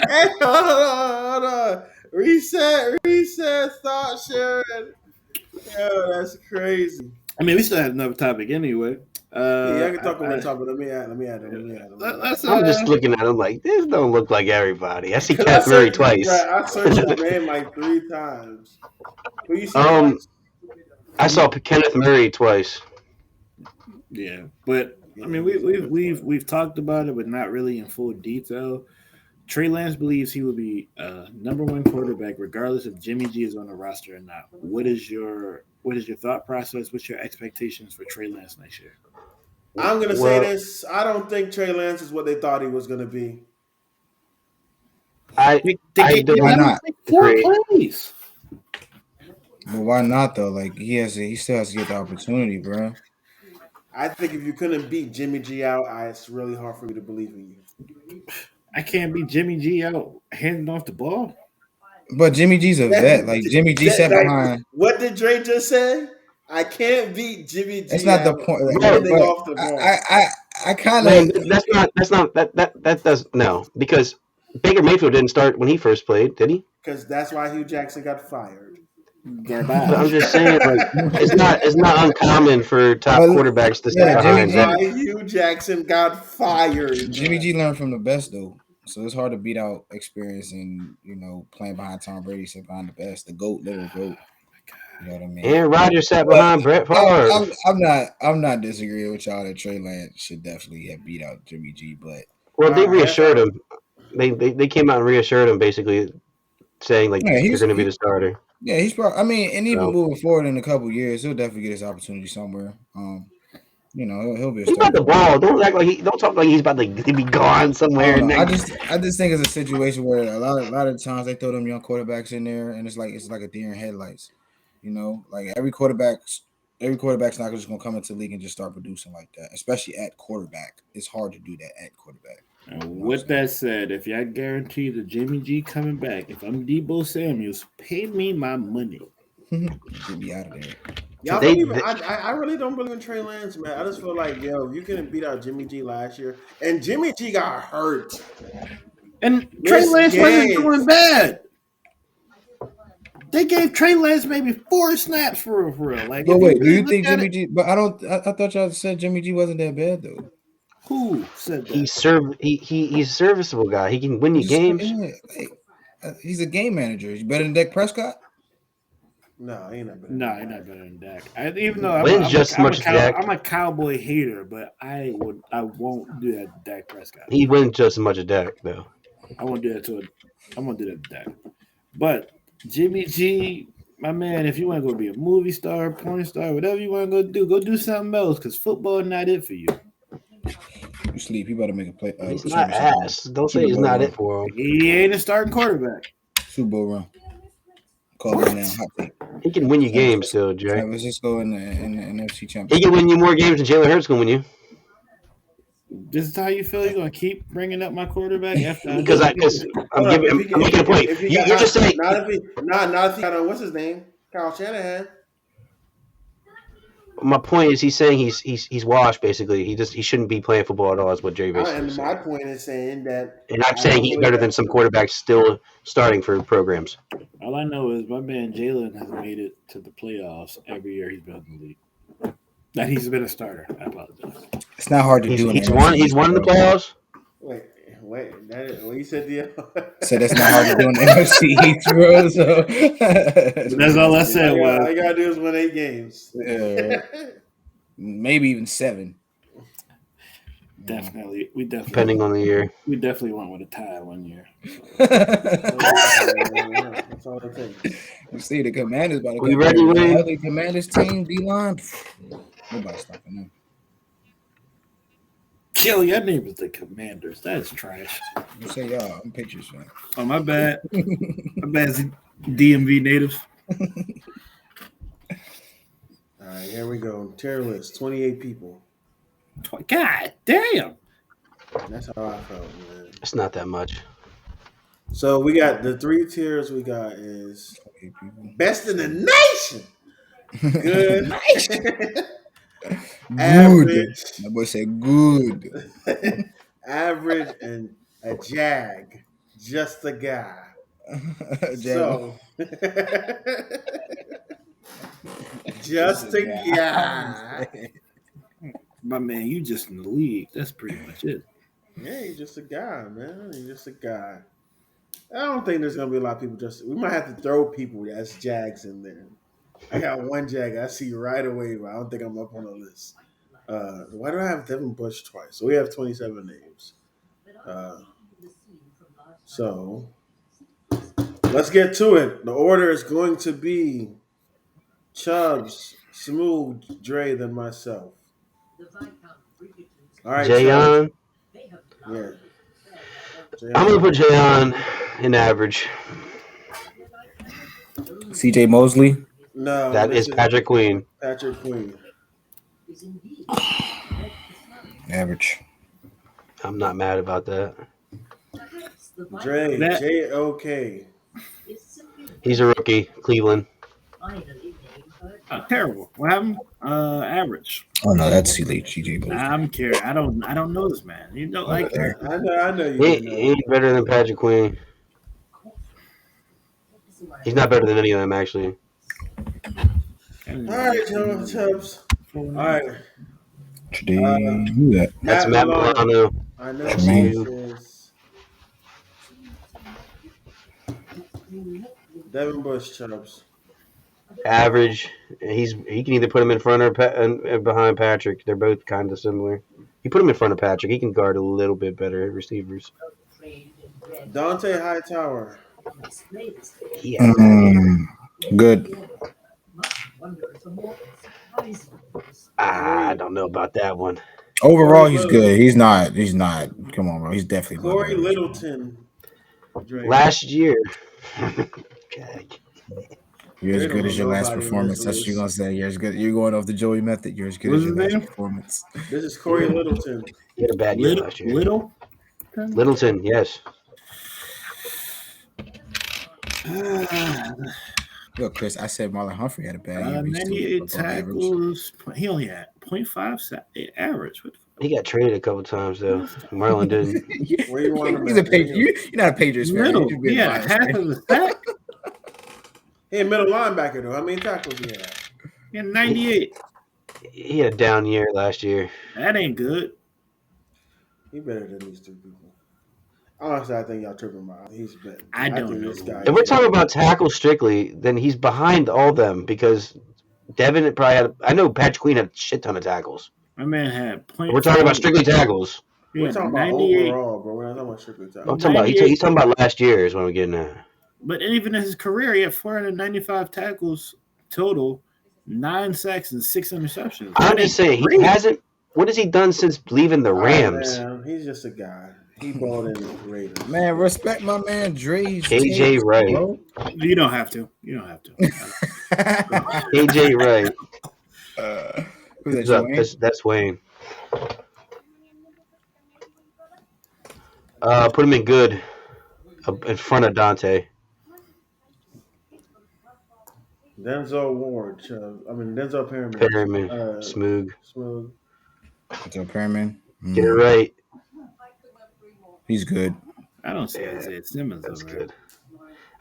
Hey, hold on. Reset, thought sharing. Yo, that's crazy. I mean, we still have another topic anyway. Yeah, I can talk about topic. Let me add him. I'm just looking at him like this. Don't look like everybody. I see Kenneth Murray twice. I searched his name like 3 times. Who you see twice? I saw Kenneth Murray twice. Yeah, but I mean, we've talked about it, but not really in full detail. Trey Lance believes he will be number one quarterback regardless if Jimmy G is on the roster or not. What is your thought process? What's your expectations for Trey Lance next year? I'm going to say Well, this. I don't think Trey Lance is what they thought he was going to be. I They don't Why not? like 4 agree. plays. But why not though? Like he still has to get the opportunity, bro. I think if you couldn't beat Jimmy G out, it's really hard for me to believe in you. I can't beat Jimmy G out handing off the ball. But Jimmy G's a vet. Like Jimmy G sat behind. What did Dre just say? I can't beat Jimmy It's G not the out point. No, handing But off the ball. I kind man, of. that does no, because Baker Mayfield didn't start when he first played, did he? Because that's why Hugh Jackson got fired. But I'm Garbage. just saying, like, it's not uncommon for top But quarterbacks to sit yeah, Jimmy behind G. Why that. Hugh Jackson got fired. Jimmy G learned from the best though, so it's hard to beat out experience and playing behind Tom Brady, sit behind the best, the goat, literal goat. You know what I mean? Aaron Rodgers sat But behind Brett Favre. I'm not disagreeing with y'all that Trey Lance should definitely have beat out Jimmy G, but Well, they All right, reassured him. They came out and reassured him, basically saying like yeah, you're going to be the starter. he's probably. I mean, and even So moving forward in a couple years, he'll definitely get his opportunity somewhere. He'll be a he's about starter. the ball. Don't talk like he's about to be gone I somewhere. don't know. I Next. just think it's a situation where a lot of times they throw them young quarterbacks in there, and it's like a deer in headlights. Like every quarterback's not just gonna come into the league and just start producing like that, especially at quarterback. It's hard to do that at quarterback. And You know what I'm with saying? that said, if y'all guarantee the Jimmy G coming back, if I'm Deebo Samuels, pay me my money. Get me out of there. Y'all They, believe it? they I really don't believe in Trey Lance, man. I just feel like, you couldn't beat out Jimmy G last year. And Jimmy G got hurt. And Trey Missed Lance wasn't doing games. bad. They gave Trey Lance maybe 4 snaps for real. Like, But if you wait, do really you look think at Jimmy it, G? But I don't. I thought y'all said Jimmy G wasn't that bad though. who said that? he's a serviceable guy. He can win you He's just, games. yeah, he's a game manager. He's better than Dak Prescott. No, he ain't not better. No, he's not better than Dak. Even though Wins just as much as Dak. I'm a Cowboy hater, but I won't do that to Dak Prescott. He wins just as much as Dak, though. I won't do that I'm gonna do that to Dak. But Jimmy G, my man, if you want to go be a movie star, porn star, whatever you want to go do something else, because football is not it for you. You sleep. You better make a play. He's not ass. Don't say Super it's Bowl not run. it for him. He ain't a starting quarterback. Super Bowl run. Call it now. Hot take. He can win you games still, Jay. San Francisco in the NFC He Championship. can win you more games than Jalen Hurts can win you. This is how you feel? You're gonna keep bringing up my quarterback after Because I'm making a point. You're just saying. Not if he got what's his name? Kyle Shanahan. My point is, he's saying he's washed. Basically, he shouldn't be playing football at all. Is what Jay basically And my said. point is saying that. And I'm saying he's better than some quarterbacks still starting for programs. All I know is my man Jalen has made it to the playoffs every year he's been in the league. That he's been a starter. I apologize. It's not hard to do. He's won in the playoffs. Wait. What you said, Dio? So that's not hard to do in the NFC East, bro. So That's all I said All was you gotta do is win 8 games. maybe even 7. definitely Depending on the year. we definitely went with a tie one year. That's all it takes. You see, the Commanders about to We come ready, back. Wayne? The Commanders team, D-line, nobody stopping them. Kill your name is the Commanders. That's trash. You say y'all, I'm Patriots fan. Oh, my bad. My bad, DMV natives. All right, here we go. Tier list, 28 people. God damn. That's how I felt, man. It's not that much. So we got the 3 tiers. We got is 28 people. best in the nation. Good. Good. Average. That boy said good. Average and a jag. Just a guy. So just a guy. My man, you just in the league. That's pretty much it. Yeah, he's just a guy, man. He's just a guy. I don't think there's gonna be a lot of people we might have to throw people as Jags in there. I got one Jag I see right away, but I don't think I'm up on the list. Why do I have Devin Bush twice? So we have 27 names. So let's get to it. The order is going to be Chubbs, Smooth, Dre, then myself. All right, Chubbs. Jayon. Yeah. I'm gonna put Jayon in average. CJ Mosley. No, That this is Patrick Queen. Patrick Queen. Average. I'm not mad about that. Dre, J-O-K. He's a rookie, Cleveland. Terrible. What happened? Average. Oh no, that's CJ Mosley. I'm curious. I don't know this man. You don't like him. I know you He know. ain't better than Patrick Queen. He's not better than any of them, actually. All right, Chubbs. All right. Today, who that? That's Matt Milano. I know Tremaine. who this is. Devin Bush, Chubbs. Average. He can either put him in front or behind Patrick. They're both kind of similar. You put him in front of Patrick, he can guard a little bit better at receivers. Dante Hightower. Yeah. Good. I don't know about that one. Overall, he's good. He's not. Come on, bro. He's definitely Corey above average. Littleton. Dre. Last year. Okay. You're as They good don't as your know last nobody on performance. this That's what you're list. gonna say. You're as good. You're going off the Joey method. You're as good What's as your his last name? performance. This is Corey Littleton. He had a bad year last year. Littleton, yes. Look, Chris, I said Marlon Humphrey had a bad year. but he's still 98 above average. tackles. He only had 0.5 average. What the fuck? He got traded a couple times, though. Marlon didn't. Where you want him He's a at? Patriots. You're not a Patriots fan. Middle. You're just being Yeah, biased, half right? of the sack. He a middle linebacker, though. How many tackles he had? Yeah, 98. He had a down year last year. That ain't good. He better than these two people. Honestly, I think y'all tripping about. He's better. I don't think know. this guy. If we're talking about tackles strictly, then he's behind all them because Devin probably had. I know Patrick Queen had a shit ton of tackles. My man had If we're talking about strictly tackles. We're talking about 98. overall, bro. We're not talking about strictly I'm tackles. talking about. He's talking about last year is what I'm getting at. But even in his career, he had 495 tackles total, 9 sacks and 6 interceptions. I'm just saying he hasn't. What has he done since leaving the Rams? Man, he's just a guy. He balled in the Raiders. Man, respect my man Dre's KJ takes, Wright. bro. You don't have to. You don't have to. AJ Wright. Who's that, What's up? Wayne? That's Wayne. Put him in good in front of Dante. Denzel Ward. Denzel Perryman. Perryman. Smoog. Smooth. Joe Perryman. Get it right. He's good. I don't see Isaiah Simmons. That's over good.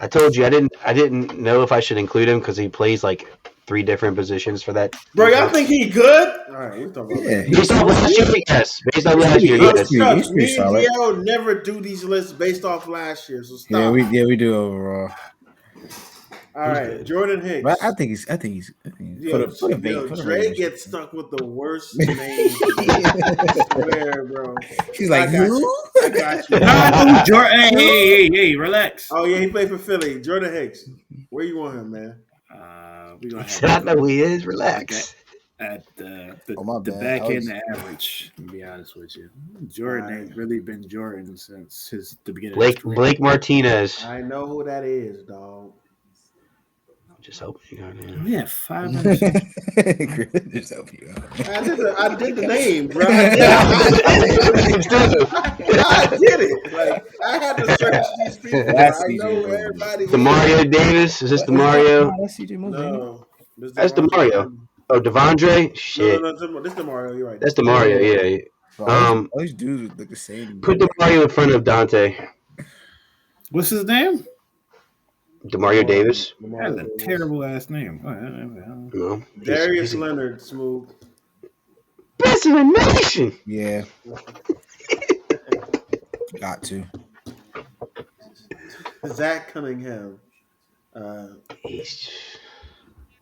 I told you I didn't know if I should include him because he plays like 3 different positions for that. Bro, y'all think he good? All right, we're talking about Yeah, Based on last year, yes. Based on last year, yes. He's Trust, pretty me solid. and DL never do these lists based off last year, so Yeah, stop. we do overall. All right, Jordan Hicks. But I think he's put a bait. Put a Dre Raiders. gets stuck with the worst name. I swear, bro. He's like, I got who? you. I got you. No, Jordan. Hey, relax. Oh yeah, he played for Philly. Jordan Hicks. Where you want him, man? We're gonna I have know who he is. Relax. at the my bad. back I was- end of average. To be honest with you, Jordan ain't really been Jordan since the beginning. Blake of his career. Blake Martinez. I know who that is, dog. Just hoping you got him. Yeah, 500. Just help you out. I did the name, bro. I did it. Like I had to search these people. That's I CJ know Mosley. everybody. Demario Davis. Is this Demario? That's CJ Mosley. No, That's Demario. Oh, Devondre? Shit. No, this is Demario. You're right. That's Demario, yeah. Bro, all these dudes look the same. Put Demario in front of Dante. What's his name? Demario Davis. That's a terrible ass name. No. Darius He's Leonard, smooth. best in the nation. Yeah. Got to. Zach Cunningham.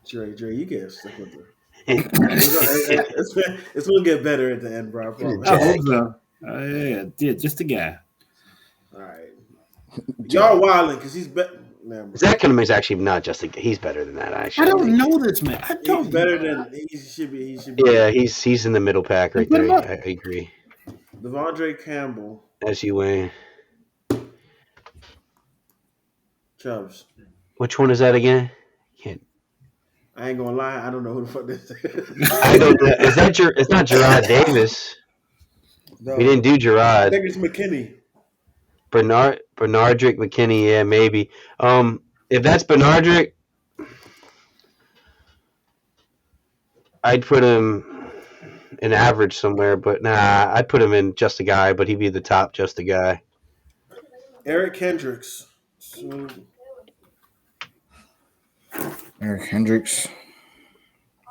Dre, you get stuck with her. It's gonna get better at the end, bro. I promise. I hope so. Yeah, just a guy. All right. Y'all wilding because he's better. Zach Cunningham is actually not just he's better than that. Actually, I don't know this man. I don't. He's better than he should be. He should be. Yeah, he's in the middle pack right there. I agree. Devondre Campbell. SUA. Chubbs. Which one is that again? I ain't gonna lie. I don't know who the fuck this is. I don't know. It's not Gerard Davis. No. We didn't do Gerard. I think it's McKinney. Bernardrick McKinney, yeah, maybe. If that's Bernardrick, I'd put him in average somewhere, but nah, I'd put him in just a guy, but he'd be the top just a guy. Eric Kendricks. Eric Hendricks.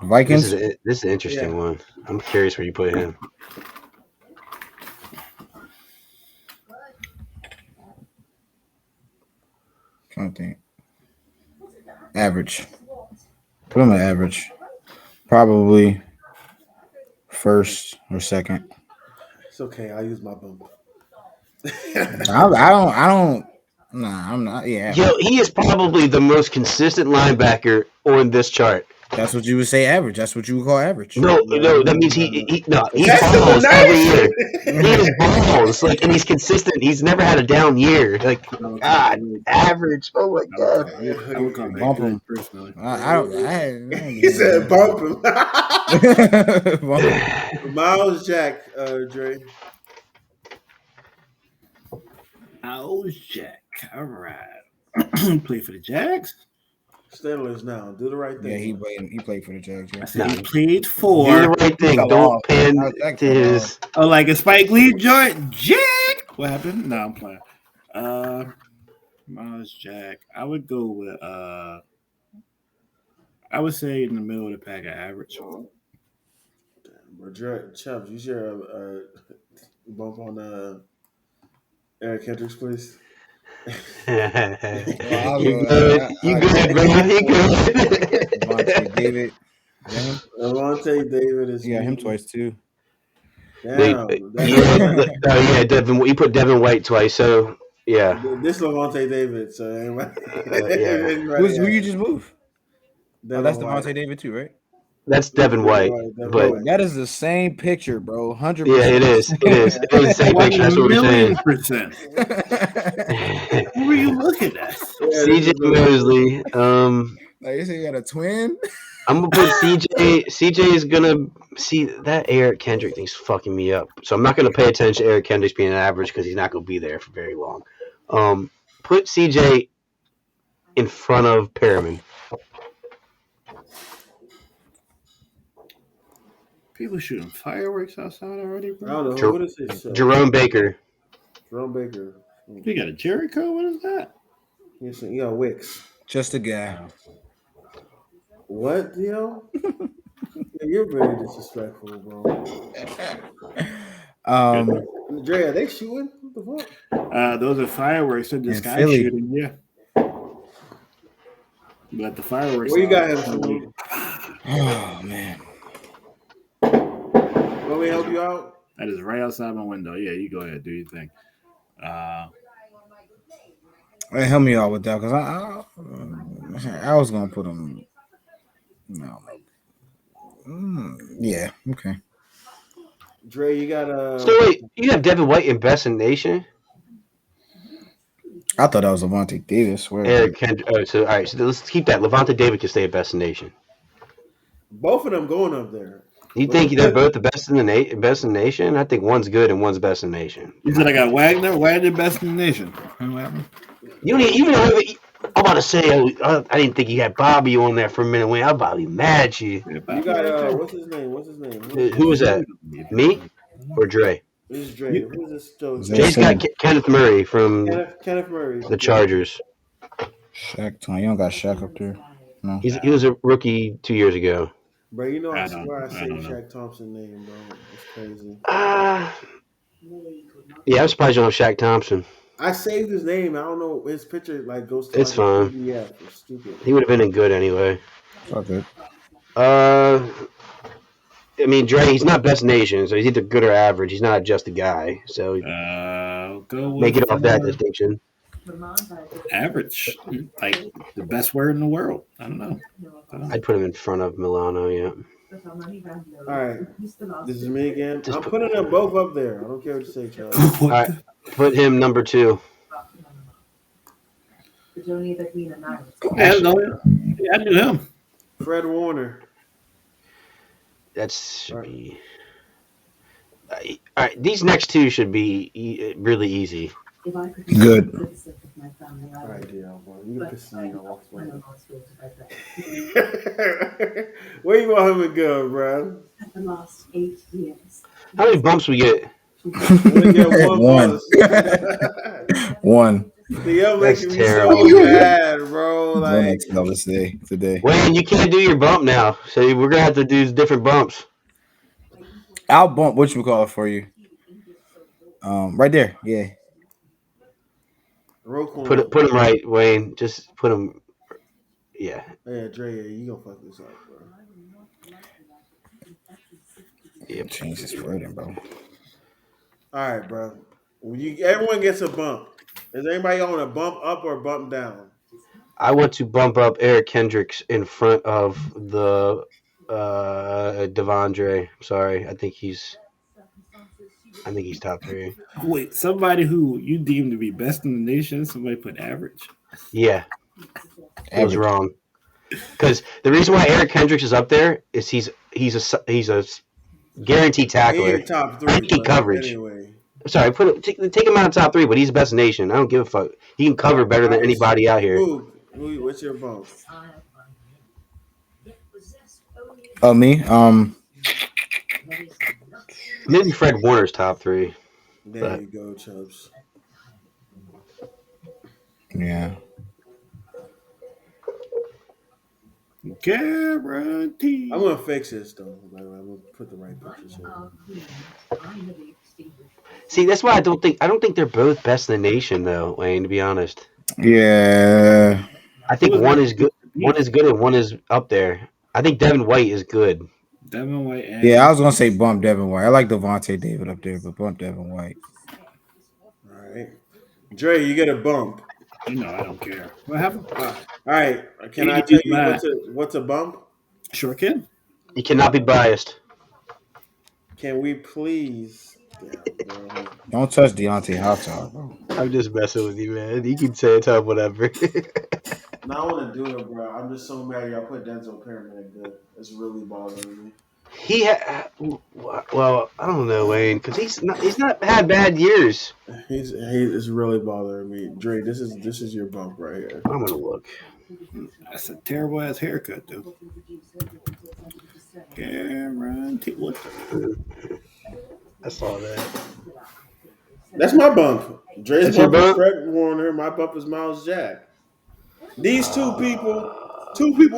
Vikings. This is an interesting one. I'm curious where you put him. Trying to think. Average. Put him at average. Probably first or second. It's okay. I'll use my bump. I don't. Nah, I'm not. Yeah. Yo, he is probably the most consistent linebacker on this chart. That's what you would say average. That's what you would call average. No, that means he balls every year. He is balls, and he's consistent. He's never had a down year. God, average. Oh my God. I would call Bump him. personally. I don't He said bump him. Bump him. Miles Jack, Dre. Miles Jack. All right. Play for the Jags. Steelers now. Do the right thing. Yeah, he played for the Jags. Yeah. I said he played for. Do the right thing. Don't pan to his. Oh, like a Spike Lee joint. Jack. What happened? No, I'm playing. Miles Jack. I would go with. I would say in the middle of the pack, at average. Chubbs, you share a bump on Eric Hendricks, please. You good? You good, bro? You good? Devontae David. Devontae David is. Yeah, him twice too. Damn. Devin. You put Devin White twice, so yeah. This Devontae David. So Who you just moved? That's White. Devontae David too, right? That's Devin White, but that is the same picture, bro. 100%. Yeah, it is. It is the same picture. That's what we're saying. What were you looking at? CJ Mosley. Like you say, you got a twin. I'm gonna put CJ. CJ is gonna see that Eric Kendrick thing's fucking me up. So I'm not gonna pay attention to Eric Kendricks being an average because he's not gonna be there for very long. Put CJ in front of Perriman. People shooting fireworks outside already, bro. I don't know. What is this? Jerome Baker. Jerome Baker. You got a Jericho? What is that? You got Wicks. Just a guy. What, yo? You're very disrespectful, bro. Dre, are they shooting? What the fuck? Those are fireworks. So this guy Philly. shooting, yeah. But the fireworks. Where you got him? Oh man. Want me to help you out? That is right outside my window. Yeah, you go ahead, do your thing. Hey, help me out with that because I was gonna put him. No. Yeah. Okay. Dre, you got So wait, you have Devin White in Best in Nation? I thought that was Levante Davis. Eric Kendrick. So all right, so let's keep that. Levante David can stay at Best in Nation. both of them going up there. You think they're both the best in the best in the nation? I think one's good and one's best in the nation. You said I got Wagner best in the nation. You even I'm about to say I didn't think you had Bobby on there for a minute. When I'm about to be mad at you. You got what's his name? Who was that? Me or Dre? This is Dre. Who's this? Jay's got Kenneth Murray from Kenneth Murray, the Chargers. Shaq, you don't got Shaq up there. No. He was a rookie 2 years ago. Bro, you know I swear I say Shaq Thompson name, bro. It's crazy. Yeah, I'm surprised you don't have Shaq Thompson. I saved his name. I don't know his picture goes to. It's fine. Yeah, it's stupid. He would have been in good anyway. Okay. I mean, Dre, he's not best nation, so he's either good or average. He's not just a guy, so Go make it off that distinction. Average, like the best word in the world. I don't know. I'd put him in front of Milano. Yeah. All right, this is me again. Just I'm put- putting them both up there. I don't care what you say, Charles. All right, put him number 2. Yeah, I knew him. Fred Warner. That should be. All right, these next 2 should be really easy. Good. All right, Dion, boy. You can piss me off. Where you want him to go, bro? How many bumps we get? We get one. One. You're That's making me terrible. so bad, bro. One Like, XL today. Wayne, you can't do your bump now, so we're gonna have to do different bumps. I'll bump whatchamacallit for you. Right there. Yeah. Roquan. Put him right, Wayne. Just put him. Yeah. Yeah, Dre, you gonna fuck this up, bro. Yep. Change this wording, bro. All right, bro. Everyone gets a bump. Is anybody on a bump up or bump down? I want to bump up Eric Kendricks in front of the Devondre. Sorry, I think he's top 3. Wait, somebody who you deem to be best in the nation, somebody put average. Yeah, I was Average. wrong. Because the reason why Eric Kendricks is up there is he's a guaranteed He tackler. ain't top 3. I think coverage. Anyway. Sorry, take him out of top 3, but he's best in the nation. I don't give a fuck. He can cover better than anybody out here. What's your bump? Oh, me? Maybe Fred Warner's top 3. There you go, Chubbs. Yeah. Guaranteed. I'm gonna fix this though. I'm gonna put the right pictures here. See, that's why I don't think they're both best in the nation, though, Wayne. To be honest, Yeah. I think one is good, and one is up there. I think Devin White is good. Devin White. And Yeah, I was gonna say bump Devin White. I like Devontae David up there, but bump Devin White. All right, Dre, you get a bump. I don't care. What happened? All right, can I tell you what's a bump? Sure can. You cannot be biased. Can we please? Don't touch Diontae Howard, bro. I'm just messing with you, man. You can say it's up, whatever. No, I want to do it, bro. I'm just so mad y'all put Denzel Perryman good. It's really bothering me. Well, I don't know, Wayne, because he's not had bad years. It's really bothering me. Dre, this is your bump right here. I'm gonna look. That's a terrible ass haircut, dude. Guaranteed. What? I saw that. That's my bump. Dre's That's your bump is bump? Fred Warner. My bump is Miles Jack. These two people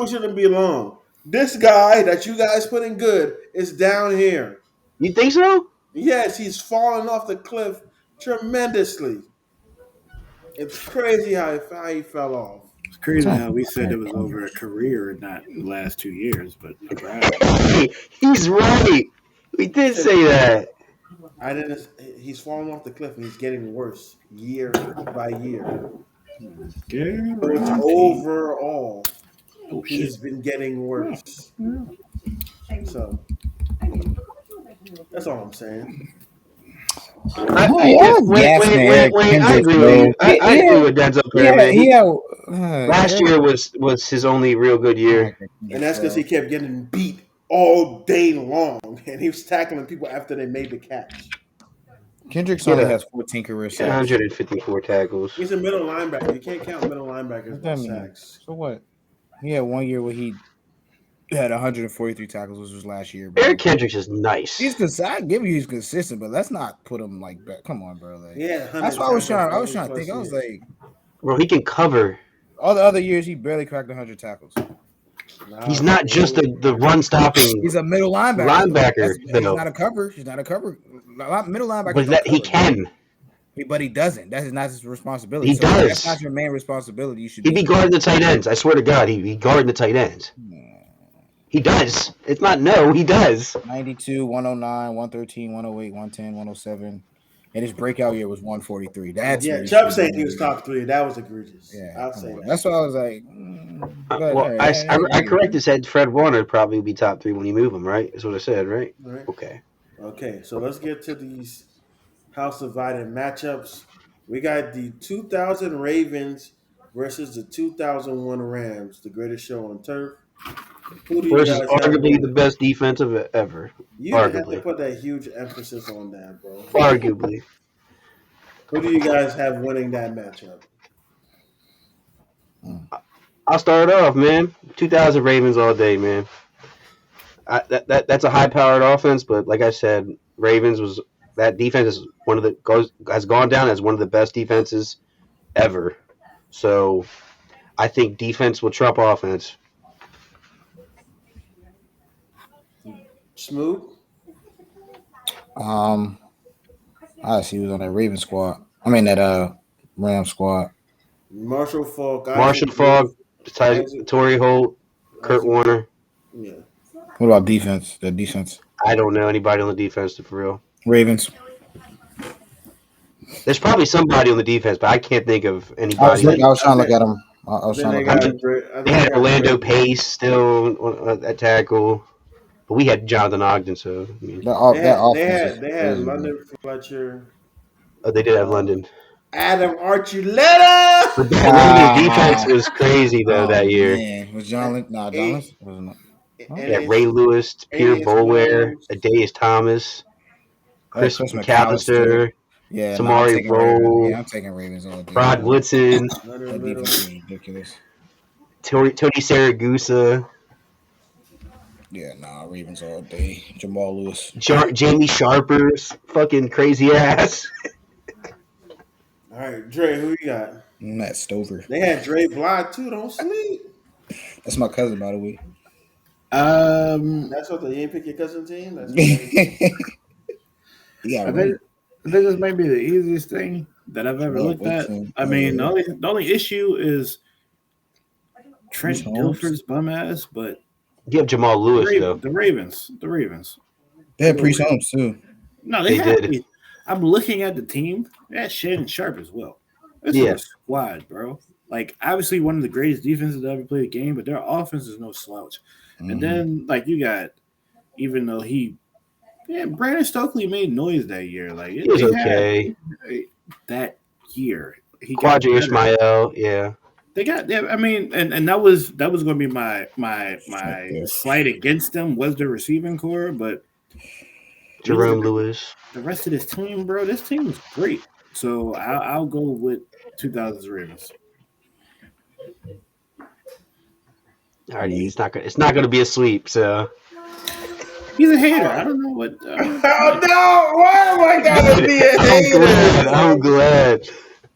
shouldn't belong. This guy that you guys put in good is down here. You think so? Yes, he's fallen off the cliff tremendously. It's crazy how he fell off. It's crazy how we said it was over a career and not the last 2 years, but right. He's right. We did say that. He's falling off the cliff and he's getting worse year by year. Guaranteed. Overall, Oh, shit. he's been getting worse. So that's all I'm saying. I agree with you. I agree with Denzel Perryman. Last year was his only real good year. And that's because he kept getting beat all day long, and he was tackling people after they made the catch. Kendricks only has 14 career sacks. 154 tackles. He's a middle linebacker. You can't count middle linebackers as sacks. So what? He had 1 year where he had 143 tackles, which was last year. Bro. Eric Kendricks is nice. I give you he's consistent, but let's not put him like back. Come on, bro. Like, Yeah, that's what I was trying to think. I was like, bro, he can cover. all the other years he barely cracked 100 tackles. He's not just the run stopping. He's a middle linebacker. He's not a cover. He's not a cover. Middle linebacker. But that he can. But he doesn't. That's not his responsibility. He does. That's not your main responsibility. You should. He'd be guarding the tight ends. I swear to God, he'd be guarding the tight ends. He does. It's not no. He does. 92, 109, 113, 108, 110, 107, and his breakout year was 143. That's Yeah, where he Chubb should saying be. he was top 3. That was egregious. Yeah, I'll come say on. that. That's why I was like, but Well, all right, I corrected, said Fred Warner would probably be top 3 when you move him, right? That's what I said, right? All right. Okay. Okay, so let's get to these house divided matchups. We got the 2000 Ravens versus the 2001 Rams, the greatest show on turf. Who do you Versus guys have arguably the winning? best defensive ever. You have to Arguably. put that huge emphasis on that, bro. Arguably. Who do you guys have winning that matchup? I'll start off, man. 2000 Ravens all day, man. That's a high-powered offense, but like I said, Ravens was that defense is has gone down as one of the best defenses ever. So I think defense will trump offense. Smoot? I see he was on that Raven squad. I mean that Ram squad. Marshall Falk, Marshall Falk, Torrey Holt, Kurt Warner. Yeah. What about defense? The defense. I don't know anybody on the defense for real. Ravens. There's probably somebody on the defense, but I can't think of I anybody. was trying to look at him. I was trying to look at him. They had Orlando Pace still at tackle, but we had Jonathan Ogden. So I mean, They had London Fletcher. Oh, they did have London. Adam Archuleta. But the London defense was crazy though that year. Man. Was John? No, John wasn't. Yeah, Ray Lewis, Peter Bolware, Adaius Thomas, Chris McAllister, Samari Rowe. I'm taking Ravens all day. Rod Woodson, That defense is ridiculous. Tony Saragusa, Ravens all day. Jamal Lewis, Jamie Sharpers, fucking crazy ass. All right, Dre, who you got? Matt Stover. They had Dre Bly too. Don't sleep. That's my cousin, by the way. That's what you ain't pick your cousin team. That's yeah, I think this might be the easiest thing that I've ever looked at. I mean, the only issue is Trent Dilfer's bum ass, but you have Jamal Lewis though. The Ravens. They had Priest Holmes too. No, they did. I'm looking at the team. They had Shannon Sharp as well. This is a squad, bro. Like, obviously one of the greatest defenses that ever played the game, but their offense is no slouch. Mm-hmm. And then, like, you got, even though Brandon Stokely made noise that year. Like, it was okay. That year. Quadri Ishmael, yeah. They got, I mean, and that was going to be my slight against them was the receiving core, but Jerome Lewis. The rest of this team, bro, this team was great. So I'll go with 2000's Ravens. Alrighty, it's not gonna be a sweep. So he's a hater. I don't know what. Oh no! Why am I gotta be a hater? I'm glad.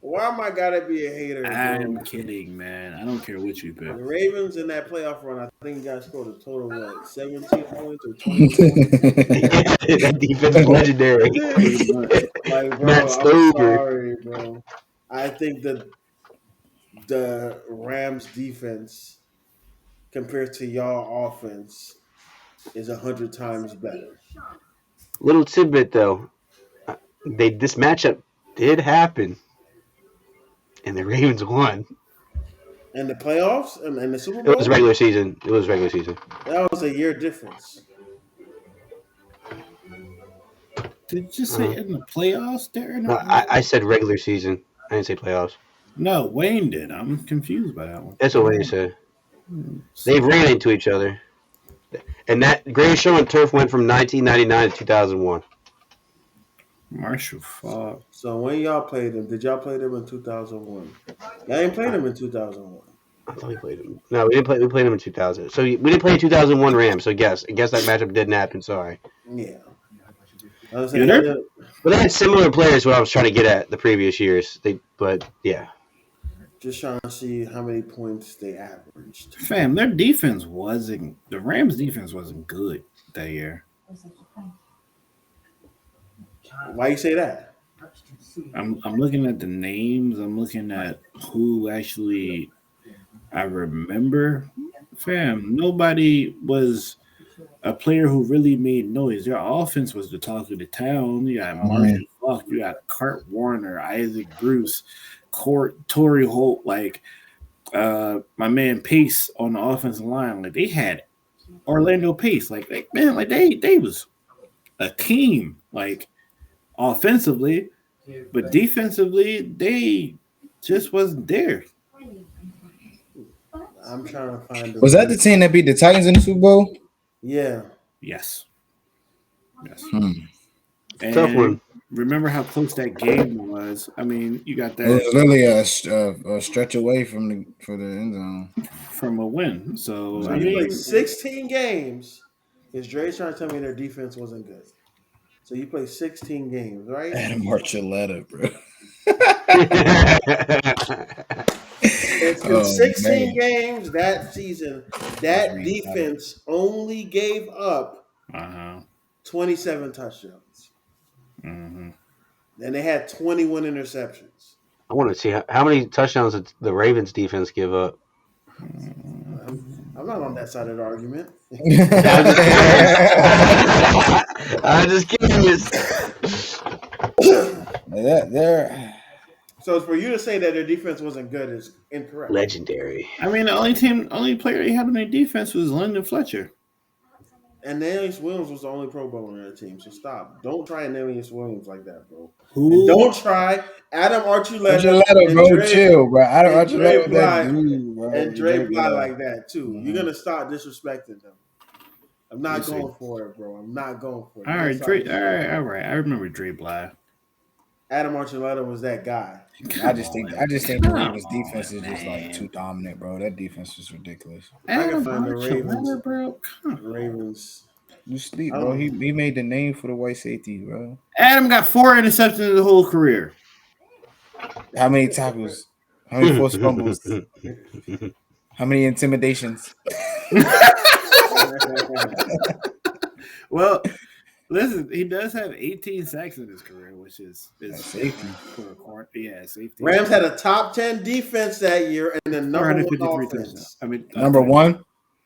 Why am I gotta be a hater? I'm kidding, man. I don't care what you pick. The Ravens in that playoff run, I think you guys scored a total of what, 17 points or 20 points? That defense is legendary. Like, bro, I'm sorry, bro. I think that the Rams defense compared to y'all offense is 100 times better. Little tidbit though, this matchup did happen, and the Ravens won. In the playoffs and the Super Bowl? It was regular season. That was a year difference. Did you say in the playoffs, Darren? No, I said regular season. I didn't say playoffs. No, Wayne did. I'm confused by that one. That's what Wayne said. They ran into each other. And that greatest show on turf went from 1999 to 2001. Marshall Falk. So when y'all played them, did y'all play them in 2001? Y'all ain't played them in 2001. I thought we played them. No, we didn't play. We played them in 2000. So we didn't play 2001 Rams. So I guess that matchup didn't happen. Sorry. Yeah. But they had similar players. What I was trying to get at the previous years. But yeah. Just trying to see how many points they averaged. Fam, their defense wasn't. The Rams' defense wasn't good that year. Why you say that? I'm looking at the names. I'm looking at who actually I remember. Fam, nobody was a player who really made noise. Their offense was the talk of the town. You got Marshall Falk, you got Kurt Warner, Isaac Bruce, Torrey Holt, like my man Pace on the offensive line. Like they had Orlando Pace. Like man, like they was a team. Like offensively, but defensively, they just wasn't there. I'm trying to find. Was that the team that beat the Titans in the Super Bowl? Yeah. Yes. Tough And one. remember how close that game was. I mean, you got It was that literally a stretch away from the end zone. from a win. So I you mean, played 16 games. Is Dre's trying to tell me their defense wasn't good? So you played 16 games, right? Adam Archuleta, bro. It's been 16 games that season. That defense only gave up 27 touchdowns. Mm-hmm. And they had 21 interceptions. I want to see how many touchdowns did the Ravens defense give up. I'm not on that side of the argument. I'm just curious. So for you to say that their defense wasn't good is incorrect. Legendary. I mean, the only player they had on their defense was London Fletcher. And Darius Williams was the only Pro Bowler on their team. So stop. Don't try Darius Williams like that, bro. And don't try Adam Archuleta, bro. Chill, bro. Adam Archuleta, that dude, bro. And Dre Bly like that too. Mm-hmm. You're gonna start disrespecting them. I'm not going for it, bro. I'm not going for it. All right, Dre. All right. I remember Dre Bly. Adam Archuleta was that guy. I just think the Ravens defense is just like too dominant, bro. That defense is ridiculous. I can find the Ravens, bro. Ravens. You sleep, bro. He made the name for the white safety, bro. Adam got 4 interceptions in the whole career. How many tackles? How many forced fumbles? How many intimidations? Well, listen, he does have 18 sacks in his career, which is safety. Yeah, safety. Rams had a top 10 defense that year and the number 1 offense. Number one?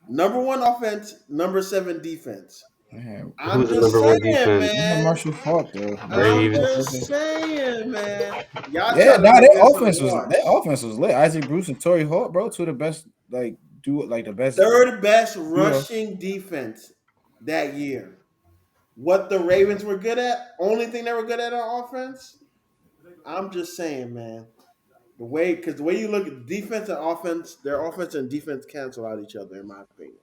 Number 1 offense, number 7 defense. Man, I'm just saying, man. Marshall Falk, though. I'm just saying, man. Their offense was lit. Isaac Bruce and Torrey Holt, bro, two of the best, the best. Third best rushing defense that year. What the Ravens were good at, only thing they were good at on offense. I'm just saying, man. The way you look at defense and offense, their offense and defense cancel out each other, in my opinion.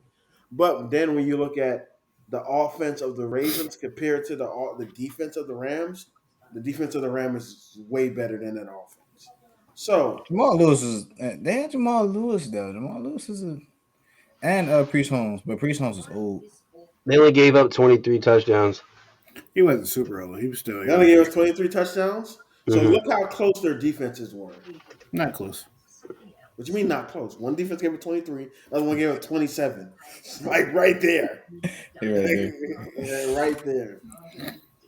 But then when you look at the offense of the Ravens compared to the defense of the Rams, the defense of the Rams is way better than that offense. So Jamal Lewis they had Jamal Lewis though. Jamal Lewis and Priest Holmes, but Priest Holmes is old. They only gave up 23 touchdowns. He wasn't super old. He was still. They only gave us 23 touchdowns. So look how close their defenses were. Not close. What you mean not close? One defense gave it 23, other one gave it 27. Like right there. Right there.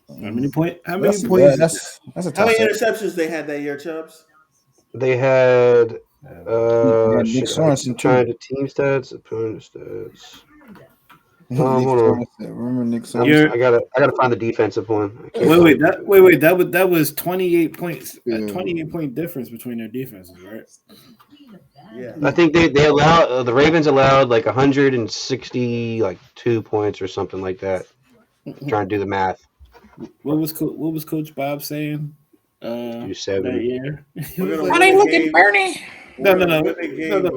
How many points? That's a how many interceptions they had that year, Chubbs? They had Nick Sorensen trying to team stats, opponent stats. Hold on. Remember Nick Sorensen? I gotta find the defensive one. Wait. That was 28 points. 28-point difference between their defenses, right? Yeah. I think they allowed the Ravens allowed like 162 points or something like that. I'm trying to do the math. What was Coach Bob saying? Do 7 that year. I ain't looking, Bernie. No. But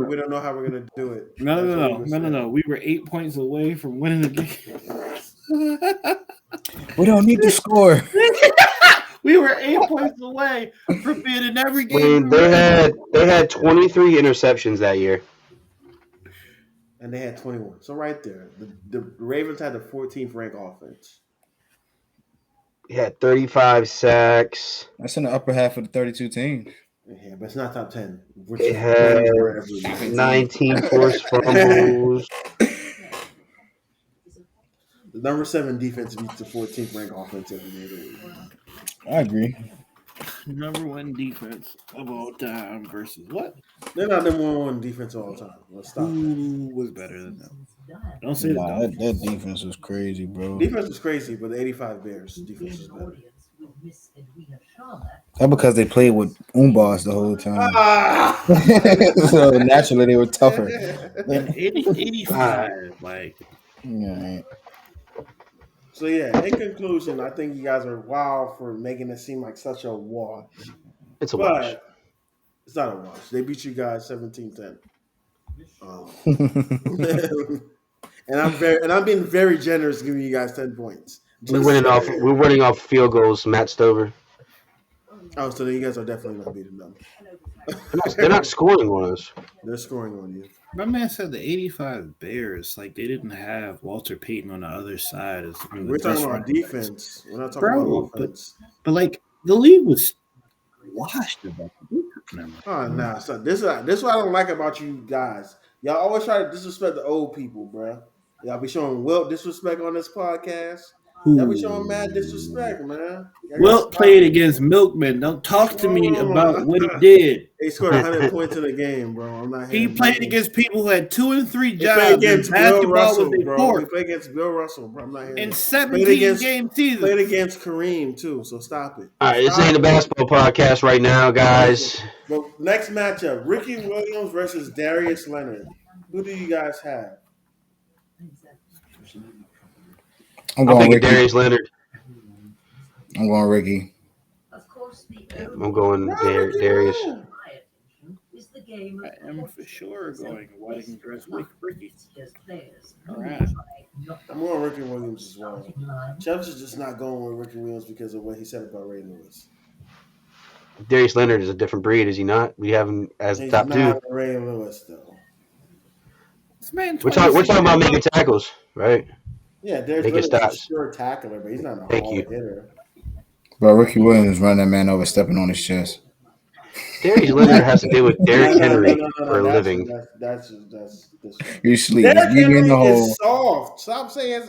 we don't know how we're gonna do it. No. We were 8 points away from winning the game. We don't need to score. We were 8 points away from being in every game. They had 23 interceptions that year. And they had 21. So right there, the Ravens had the 14th ranked offense. He had 35 sacks. That's in the upper half of the 32 team. Yeah, but it's not top 10. It had 19 forced fumbles. The number 7 defense beats the 14th ranked offense every day of the week. I agree. Number 1 defense of all time versus what? They're not number 1 defense of all time. Let's stop. Who was better than them? Don't say the Nah, Dolphins. that defense was crazy, bro. Defense was crazy, but the 85 Bears defense was better. That because they played with Umbars the whole time. Ah! So naturally they were tougher. 85. Like, Yeah. So yeah, in conclusion, I think you guys are wild for making it seem like such a wash. It's a wash. But it's not a wash. They beat you guys 17-10. And I'm being very generous giving you guys 10 points. We're winning off field goals, Matt Stover. Oh, so then you guys are definitely not beating them. They're not scoring on us. They're scoring on you. my man said the 85 Bears, like, they didn't have Walter Payton on the other side. As one of the We're talking best about running backs. defense. We're not talking about offense. But like, the league was washed about it. Oh, nah. So this is what I don't like about you guys. Y'all always try to disrespect the old people, bro. Y'all be showing Wilt disrespect on this podcast. Y'all be showing mad disrespect, man. Wilt played against Milkman. Don't talk to me about what he did. He scored 100 points in a game, bro. I'm not. He played against people who had 2 and 3 He jobs. played against Bill Basketball Russell, was a bro. sport. He played against Bill Russell, bro. I'm not hearing In it. 17 game season. Played against Kareem too. So stop it. All right, this ain't a basketball podcast right now, guys. But next matchup: Ricky Williams versus Darius Leonard. Who do you guys have? I'm I'm going thinking Ricky. Darius Leonard. I'm going Ricky. I'm going Darius. I am for sure going wedding dress with Ricky. All right. I'm going Ricky Williams as well. Chubbs is just not going with Ricky Williams because of what he said about Ray Lewis. Darius Leonard is a different breed, is he not? We have him as He's top not 2. Ray Lewis though. This man, We're talking about making tackles, right? Yeah, Darius Make it Leonard is a stops. sure tackler, but he's not a Thank hard you. hitter. Bro, Ricky Williams running that man over, stepping on his chest. Darius Leonard has to deal with Derrick Henry for a living. That's You sleep. Derrick You Henry in the hole. is soft. Stop saying.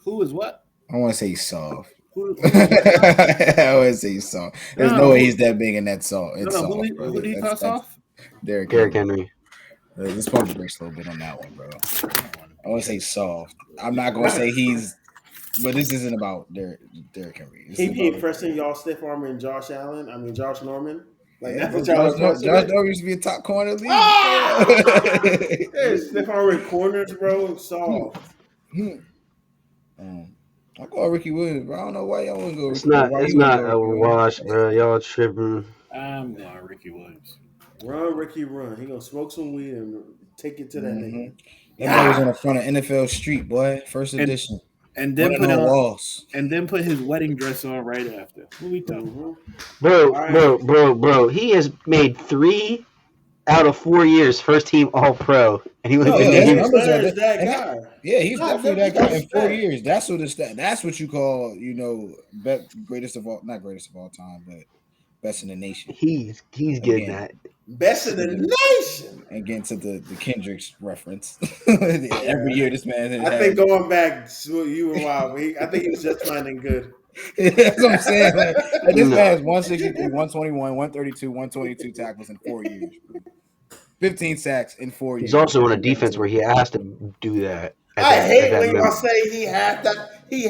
Who is what? I want to say soft. Who I want to say soft. There's no way he's that big in that soft. It's soft, who bro. did he That's- toss off? Derrick Henry. Let's pump the brakes a little bit on that one, bro. I want to say soft. I'm not going to say he's, but this isn't about Derrick Henry. This He is be about- impressing y'all stiff armor and Josh Norman. Like Yeah, that's what Josh y'all Norman used to be a top corner league. Yeah, stiff armor in corners, bro. Soft. I'll go Ricky Williams, bro. I don't know why y'all want to go. It's Ricky not. Williams. It's Why you wanna not go a Ricky wash, bro. Y'all tripping. I'm going Ricky Williams. Run, Ricky, run. He gonna smoke some weed and take it to that nigga. That boy was on the front of NFL Street, boy. First edition. And then Running put on on, walls. and then put his wedding dress on right after. What we talking? Bro. He has made 3 out of 4 years first team All Pro, and he was No, been yeah, named. that's numbers Leonard's are that and guy. Yeah, he's No, definitely that that's guy in 4 respect. years. That's what it's that. That's what you call, greatest of all, not greatest of all time, but best in the nation. He's getting that. Best in the nation. And getting to the Kendricks reference. Every year, this man. I think going back, you were wild. I think he was just finding good. That's what I'm saying. Like this man has 163, 121, 132, 122 tackles in 4 years. 15 sacks in 4 years. He's also on a defense where he has to do that. I hate when y'all say he has that. He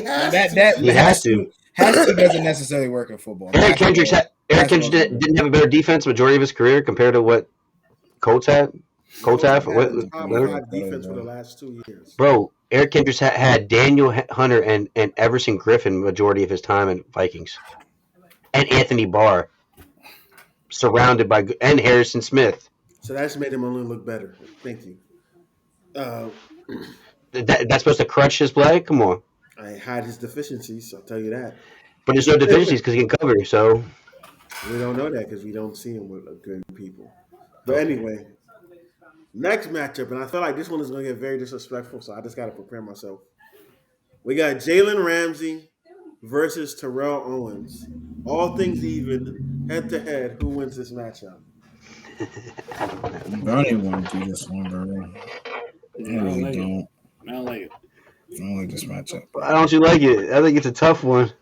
has to. Has to doesn't necessarily work in football. Eric Kendricks didn't have a better defense majority of his career compared to what Colts had. Colts have Top Leonard? 5 defense for the last 2 years. Bro, Eric Kendricks had Daniel Hunter and Everson Griffin majority of his time in Vikings, and Anthony Barr surrounded by and Harrison Smith. So that's made him only look better. Thank you. That's supposed to crutch his play? Come on. I hide his deficiencies. I'll tell you that. But there's no deficiencies because he can cover. So We don't know that because we don't see him with good people. But anyway, next matchup, and I feel like this one is going to get very disrespectful, so I just got to prepare myself. We got Jalen Ramsey versus Terrell Owens. All things even, head to head, who wins this matchup? I don't even want to do this one, bro. I really don't. I don't like it. I don't like this matchup. why don't you like it? I think it's a tough one.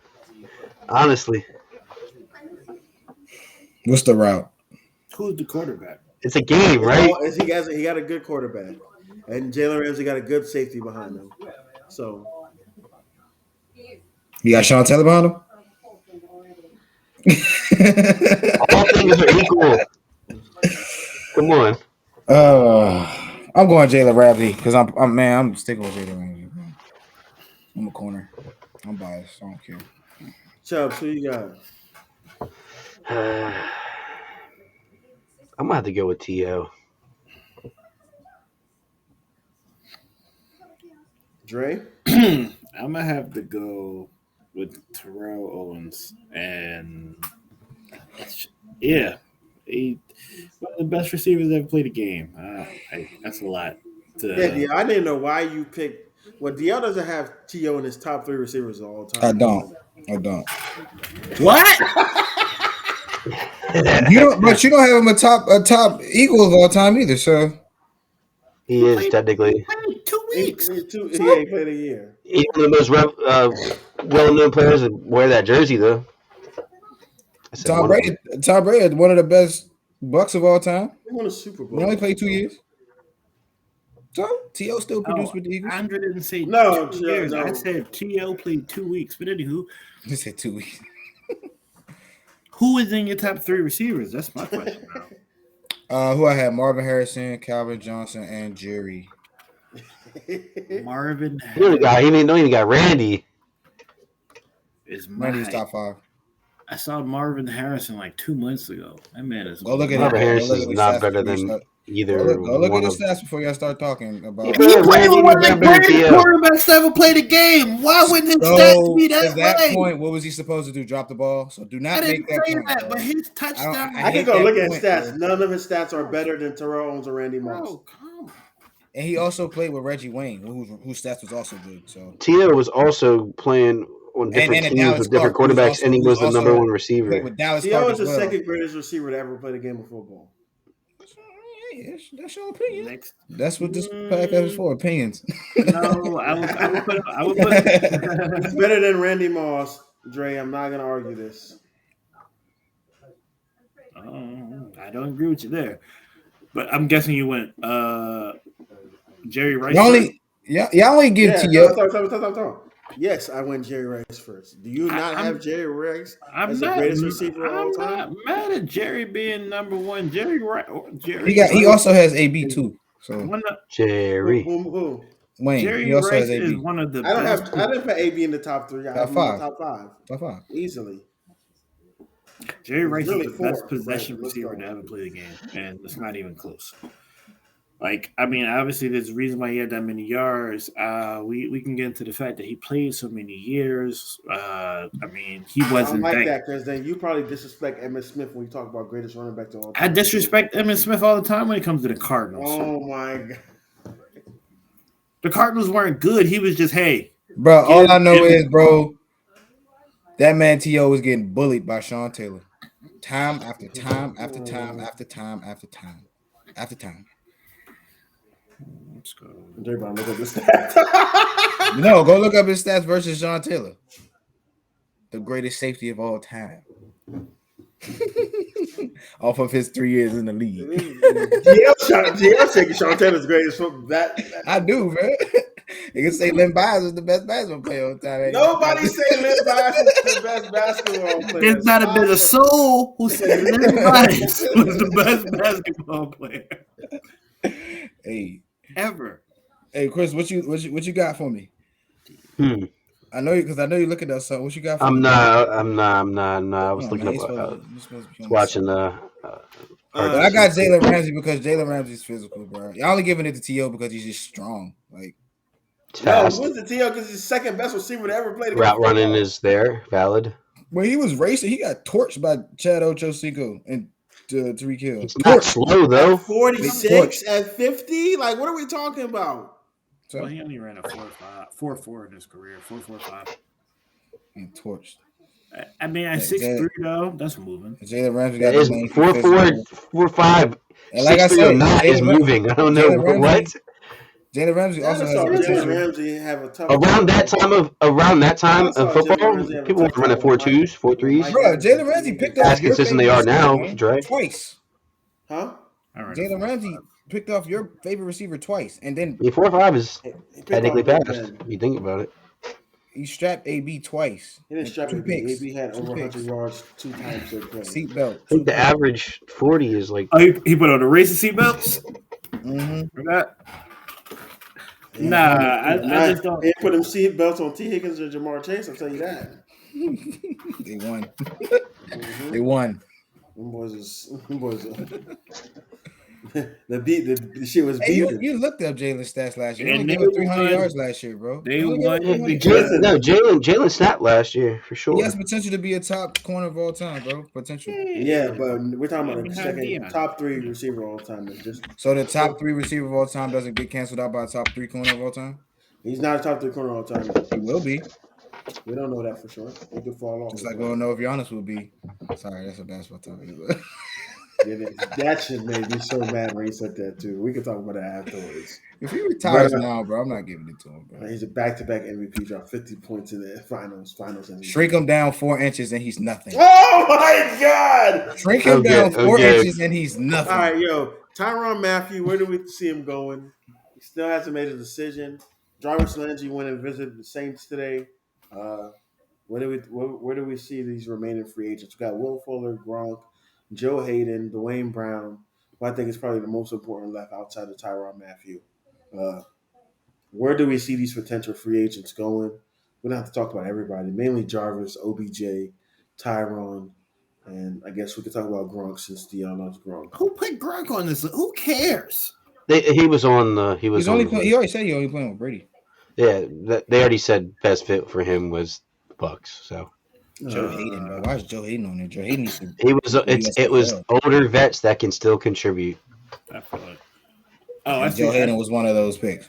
Honestly, What's the route? Who's the quarterback? it's a game, right? He got a good quarterback. And Jalen Ramsey got a good safety behind him. So You got Sean Taylor behind him? All things are equal. Come on. I'm going Jalen Ramsey because I'm sticking with Jalen Ramsey. I'm a corner. I'm biased. I don't care. Chubbs, who you got? I'm gonna have to go with T.O. Dre? I'm gonna have to go with Terrell Owens, and yeah, one of the best receivers that ever played a game. That's a lot. Yeah, I didn't know why you picked. Well, DL doesn't have T.O. in his top 3 receivers of all time. I don't. What? But you don't have him a top Eagle of all time either. So He is technically 2 weeks. He ain't played a year. he's one of the most well-known players to wear that jersey, though. Tom Brady is one of the best Bucks of all time. He won a Super Bowl. He only played 2 years. So T.O. still produced with the Eagles. Andre didn't say No, 2 years. no. I said T.O. played 2 weeks. But anywho, He said 2 weeks. who is in your top 3 receivers? That's my question now. Who I had? Marvin Harrison, Calvin Johnson, and Jerry. Marvin He don't even got Randy. is Randy's mine. top 5. I saw Marvin Harrison like 2 months ago. That man is. Go look at Marvin it. Harrison is Go look at not his stats better before you than start- either Go look one at of the stats before y'all start talking about. He Yeah, played Randy with one of was the better than greatest T.O. quarterbacks to ever play the game. Why wouldn't his stats be that at that way? point, what was he supposed to do? Drop the ball? So do I not didn't make that say point. that, bro. but his touchdown. I I hate can go that look at point, stats. bro. None of his stats are better than Terrell Owens or Randy Moss. Bro, come on. And he also played with Reggie Wayne, whose stats was also good. So T.O. was also playing on different and teams Dallas with different Clark, quarterbacks, and he was the number one played receiver. with Dallas T.O. Clark is as the well. second greatest receiver to ever play the game of football. That's your opinion. Next, That's what this podcast is for, opinions. no, I would put. He's better than Randy Moss, Dre. I'm not going to argue this. I don't agree with you there, but I'm guessing you went Jerry Rice. Y'all only give Yeah, T.O. Yes, I went Jerry Rice first. Do you not have Jerry Rice I'm as not, the greatest receiver of all I'm time? not mad at Jerry being number one. Jerry. He also has AB too. So Jerry. Who? Wayne. Jerry He also Rice has AB. is one of the I best. didn't put AB in the top 3. I have him in the top 5. Top 5. Easily. Jerry Rice really is the best four. possession Right, let's receiver go. to ever play the game, and it's not even close. Like, I mean, obviously, there's a reason why he had that many yards. We can get into the fact that he played so many years. I mean, he I don't wasn't like that because then you probably disrespect Emmitt Smith when you talk about greatest running back to all time. I disrespect Emmitt Smith all the time when it comes to the Cardinals. Oh my God. The Cardinals weren't good. He was just, hey. Bro, all I know is, bro, that man T.O. was getting bullied by Sean Taylor. Time after time after time after time after time after time. Let's go. Dre about to look up the stats. No, go look up his stats versus Sean Taylor. The greatest safety of all time. Off of his 3 years in the league. DL taking Sean Taylor's greatest football. I do, man. You can say Len Bias is the best basketball player all the time. Nobody say Len Bias is the best basketball player. There's not a bit of soul who said Len Bias was the best basketball player Hey, ever. hey, Chris, what you got for me? I know you because I know you looking at something. What you got for me? I'm not. I was looking watching the. But I got Jalen Ramsey because Jalen Ramsey's physical, bro. Y'all only giving it to T.O. because he's just strong. Like, fast. No, who's the T.O. because he's the second best receiver to ever play the game. Route running is there, valid. When he was racing, he got torched by Chad Ochocinco and Tariq Hill. He's not slow though. 46 at 50. Like, what are we talking about? Well, he only ran a 4.4 in his career. 4.45. And torched. I mean, at 6'3", though, that's moving. Jalen Ramsey got his 4.4, 4.5. And like I said, not is moving. I don't know what. Jalen Ramsey also has Jalen Ramsey have a tough around that time of football. People were running 4.2s, 4.3s. Bro, Jalen Ramsey picked up as consistent they are now, Dre. Twice. Huh? Jalen Ramsey picked off your favorite receiver twice, and then I mean, 4 or 5 is He picked technically off Big passed. Ben. If you think about it. you strapped AB twice. He didn't and strap two AB. picks. AB had Two over picks. 100 yards 2 times their play. Seatbelt. I think the average 40 is like. Oh, he put on the racing seatbelts. Mm-hmm. For that? Yeah, Nah, I just don't. They put them seat belts on T. Higgins or Jamar Chase. I'll tell you that. They won. Mhm. They won. Them boys is the shit was Hey, beefing. you looked up Jalen stats last year. You And only gave they up 300 won. yards last year, bro. They You only gave up won 300 because- yards. Jalen snapped last year for sure. He has potential to be a top corner of all time, bro. Potential. Yeah, but we're talking about the Behind second Dion. top 3 receiver all time. That's just So the top 3 receiver of all time doesn't get canceled out by a top 3 corner of all time? he's not a top 3 corner all time. He will be. We don't know that for sure. He could fall off. Just like we don't know if Giannis will be. Sorry, that's a basketball topic. Yeah, that shit made me so mad when he said that too. We could talk about that afterwards. If he retires Bruh. now, bro, I'm not giving it to him, bro. He's a back-to-back MVP, dropped 50 points in the finals MVP. Shrink him down 4 inches and he's nothing. Oh my God! Shrink him Okay, down 4 okay. inches and he's nothing. All right, yo, Tyrann Mathieu, where do we see him going? He still hasn't made a decision. Jarvis Landry went and visited the Saints today. Where do we see these remaining free agents? We got Will Fuller, Gronk, Joe Hayden, Dwayne Brown, who I think is probably the most important left outside of Tyrann Mathieu. Where do we see these potential free agents going? We don't have to talk about everybody. Mainly Jarvis, OBJ, Tyron, and I guess we could talk about Gronk since Dion loves Gronk. Who put Gronk on this? Who cares? He was on the. He was He's on only the playing, list. he already said he only playing with Brady. Yeah, they already said best fit for him was Bucks. So Joe Hayden, bro. Why is Joe Hayden on there? Joe Hayden needs to. he was. It was older vets that can still contribute. I feel like. Oh, I And see. Joe Hayden was one of those picks.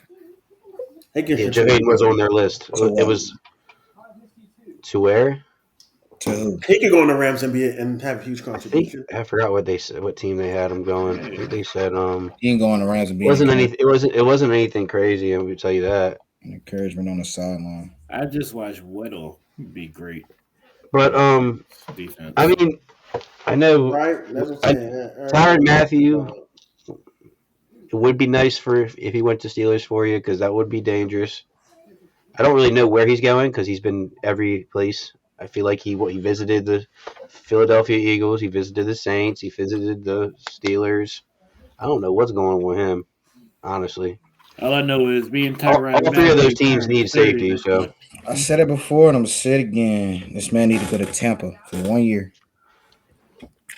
He can Yeah, Joe Hayden was on their list. It was to where? To who? He could go on the Rams and have a huge I think contribution. I forgot what they said. What team they had him going? I think they said He ain't going to Rams and it be wasn't anything. It wasn't anything crazy. I'm gonna tell you that. encouragement on the sideline. I just watched Weddle be great But defense. I mean, I know Right? That's what I'm saying. Tyrann Mathieu. It would be nice if he went to Steelers for you because that would be dangerous. I don't really know where he's going because he's been every place. I feel like he visited the Philadelphia Eagles, he visited the Saints, he visited the Steelers. I don't know what's going on with him, honestly. All I know is me and Tyrann. All 3 of those teams need safety, so I said it before and I'm gonna say it again. This man need to go to Tampa for 1 year,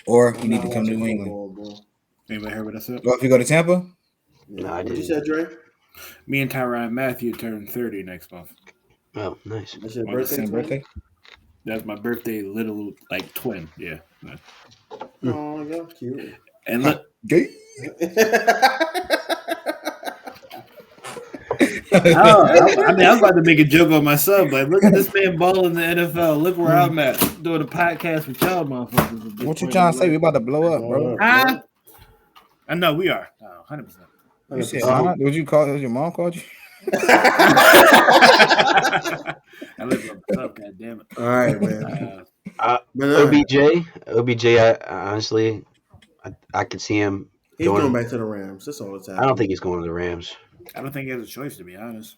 or he need to come to New England. Anybody heard what I said? Well, if you go to Tampa, No, I What you didn't. said, Dre? Me and Tyrann Mathieu turned 30 next month. Oh, nice. That's your On the birthday? same birthday. That's my birthday, little like twin. Yeah. Oh, you're cute. And look, Gay. I mean, I was about to make a joke on myself, but look at this man ball in the NFL. Look where I'm at doing a podcast with y'all, motherfuckers. What you trying to say? We about to blow up, bro. Huh? I know we are. 100%. You said, huh? Would you call? Your mom called you? I live up top, God damn it. All right, man. OBJ. I honestly, I could see him. He's going back to the Rams. That's all that's happening. I don't think he's going to the Rams. I don't think he has a choice, to be honest.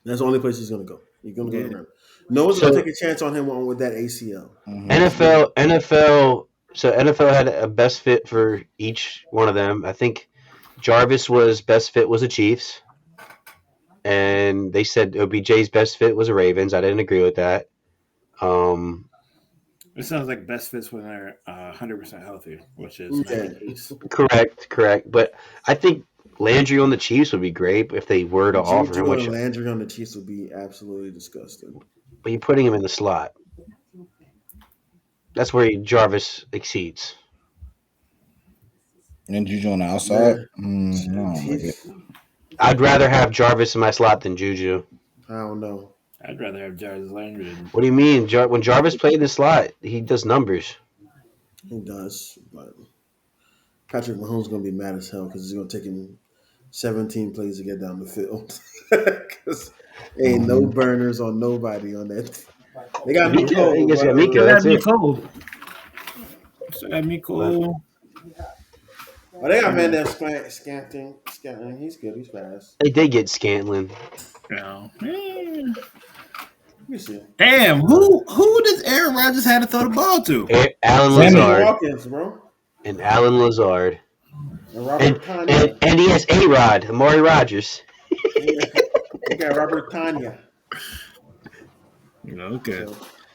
That's the only place he's going to go. He's going to go to the Rams. No one's going to take a chance on him with that ACL. Mm-hmm. NFL. So NFL had a best fit for each one of them. I think Jarvis was best fit was the Chiefs, and they said OBJ's best fit was the Ravens. I didn't agree with that. It sounds like best fits when they're 100% healthy, which is not the case. Correct. But I think Landry on the Chiefs would be great if they were to offer him. Which Landry on the Chiefs would be absolutely disgusting. But you're putting him in the slot. That's where Jarvis exceeds. And Juju on the outside? No. I'd rather have Jarvis in my slot than Juju. I don't know. I'd rather have Jarvis Landry than. What do you mean? When Jarvis played in the slot, he does numbers. He does, but Patrick Mahomes is going to be mad as hell because it's going to take him 17 plays to get down the field. Because ain't no burners on nobody on that. They got me cold. He got Miko. That's it. Miko. Oh, they got man there Scanting. He's good. He's fast. They did get Scantlin. No. Let me see. Damn, who does Aaron Rodgers have to throw the ball to? Alan Sammy Lazard Watkins, bro. and Alan Lazard. And Robert Tanya. And he has A-Rod, Amari Rodgers. You got Robert Tanya. Okay.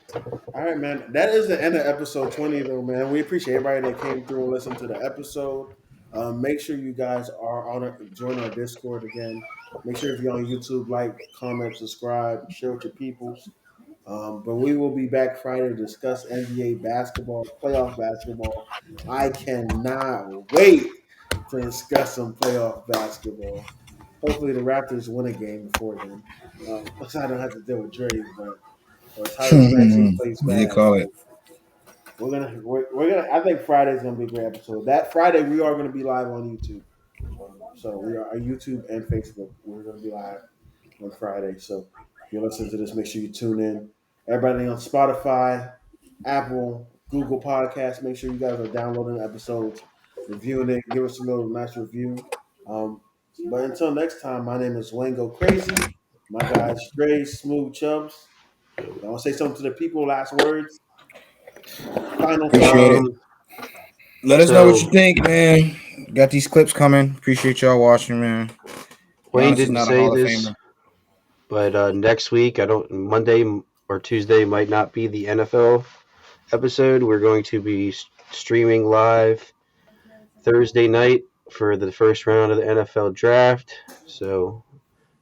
So, all right, man. That is the end of episode 20, though, man. We appreciate everybody that came through and listened to the episode. Make sure you guys are join our Discord again. Make sure if you're on YouTube, like, comment, subscribe, share with your peoples. But we will be back Friday to discuss NBA basketball, playoff basketball. I cannot wait to discuss some playoff basketball. Hopefully, the Raptors win a game before then. So I don't have to deal with Dre, but Tyrese Maxey plays They bad. call it. We're gonna. I think Friday's gonna be a great episode. That Friday we are gonna be live on YouTube. So we are on YouTube and Facebook. We're gonna be live on Friday. So if you're listening to this, make sure you tune in. Everybody on Spotify, Apple, Google Podcasts, make sure you guys are downloading episodes, reviewing it, give us a little nice review. But until next time, my name is Wayne Go Crazy. My guys, Stray, Smooth Chubs. I want to say something to the people. Last words. Final Appreciate thoughts. it. Let us know what you think, man. Got these clips coming. Appreciate y'all watching, man. Wayne Giannis is didn't not a say Hall of this, Famer. but next week, Monday or Tuesday might not be the NFL episode. We're going to be streaming live Thursday night for the first round of the NFL draft. So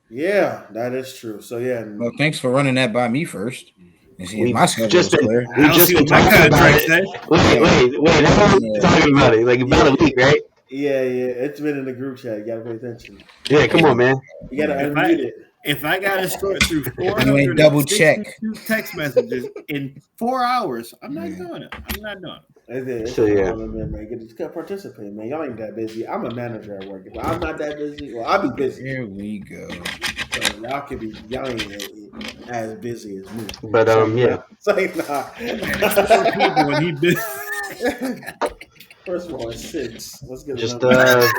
Yeah, that is true. So yeah, Well, thanks for running that by me first. And see if We've my schedule just was been- clear. I don't see what my contract says. Wait, how long are we talking about it? Like about a week, right? yeah, it's been in the group chat. You gotta pay attention. Yeah, come on, man. You gotta If unmute it. If I got to sort through You ain't double check. 462 text messages in 4 hours, I'm not doing it. I'm not doing it. It's So, yeah. man, just gotta participate, man. Y'all ain't that busy. I'm a manager at work. If I'm not that busy, well, I'll be busy. Here we go. So y'all ain't as busy as me. But yeah. So nah. 4 people when he did. First of all, it's 6. Let's get Just Right,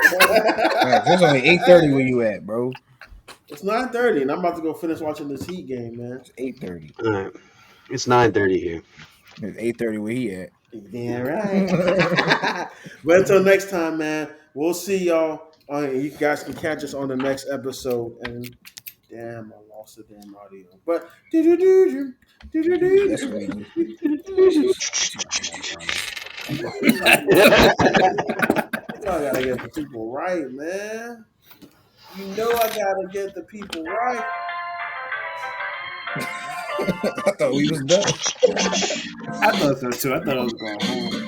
it's only 8:30 where you at, bro. It's 9:30, and I'm about to go finish watching this Heat game, man. It's 8:30. all right. It's 9:30 here. It's 8:30 where he at. Damn right. But until next time, man, we'll see y'all. You guys can catch us on the next episode. And damn, I lost the damn audio. But That's what I gotta get the people right, man. You know I gotta get the people right. I thought we was done. I thought so too. I thought I was going home.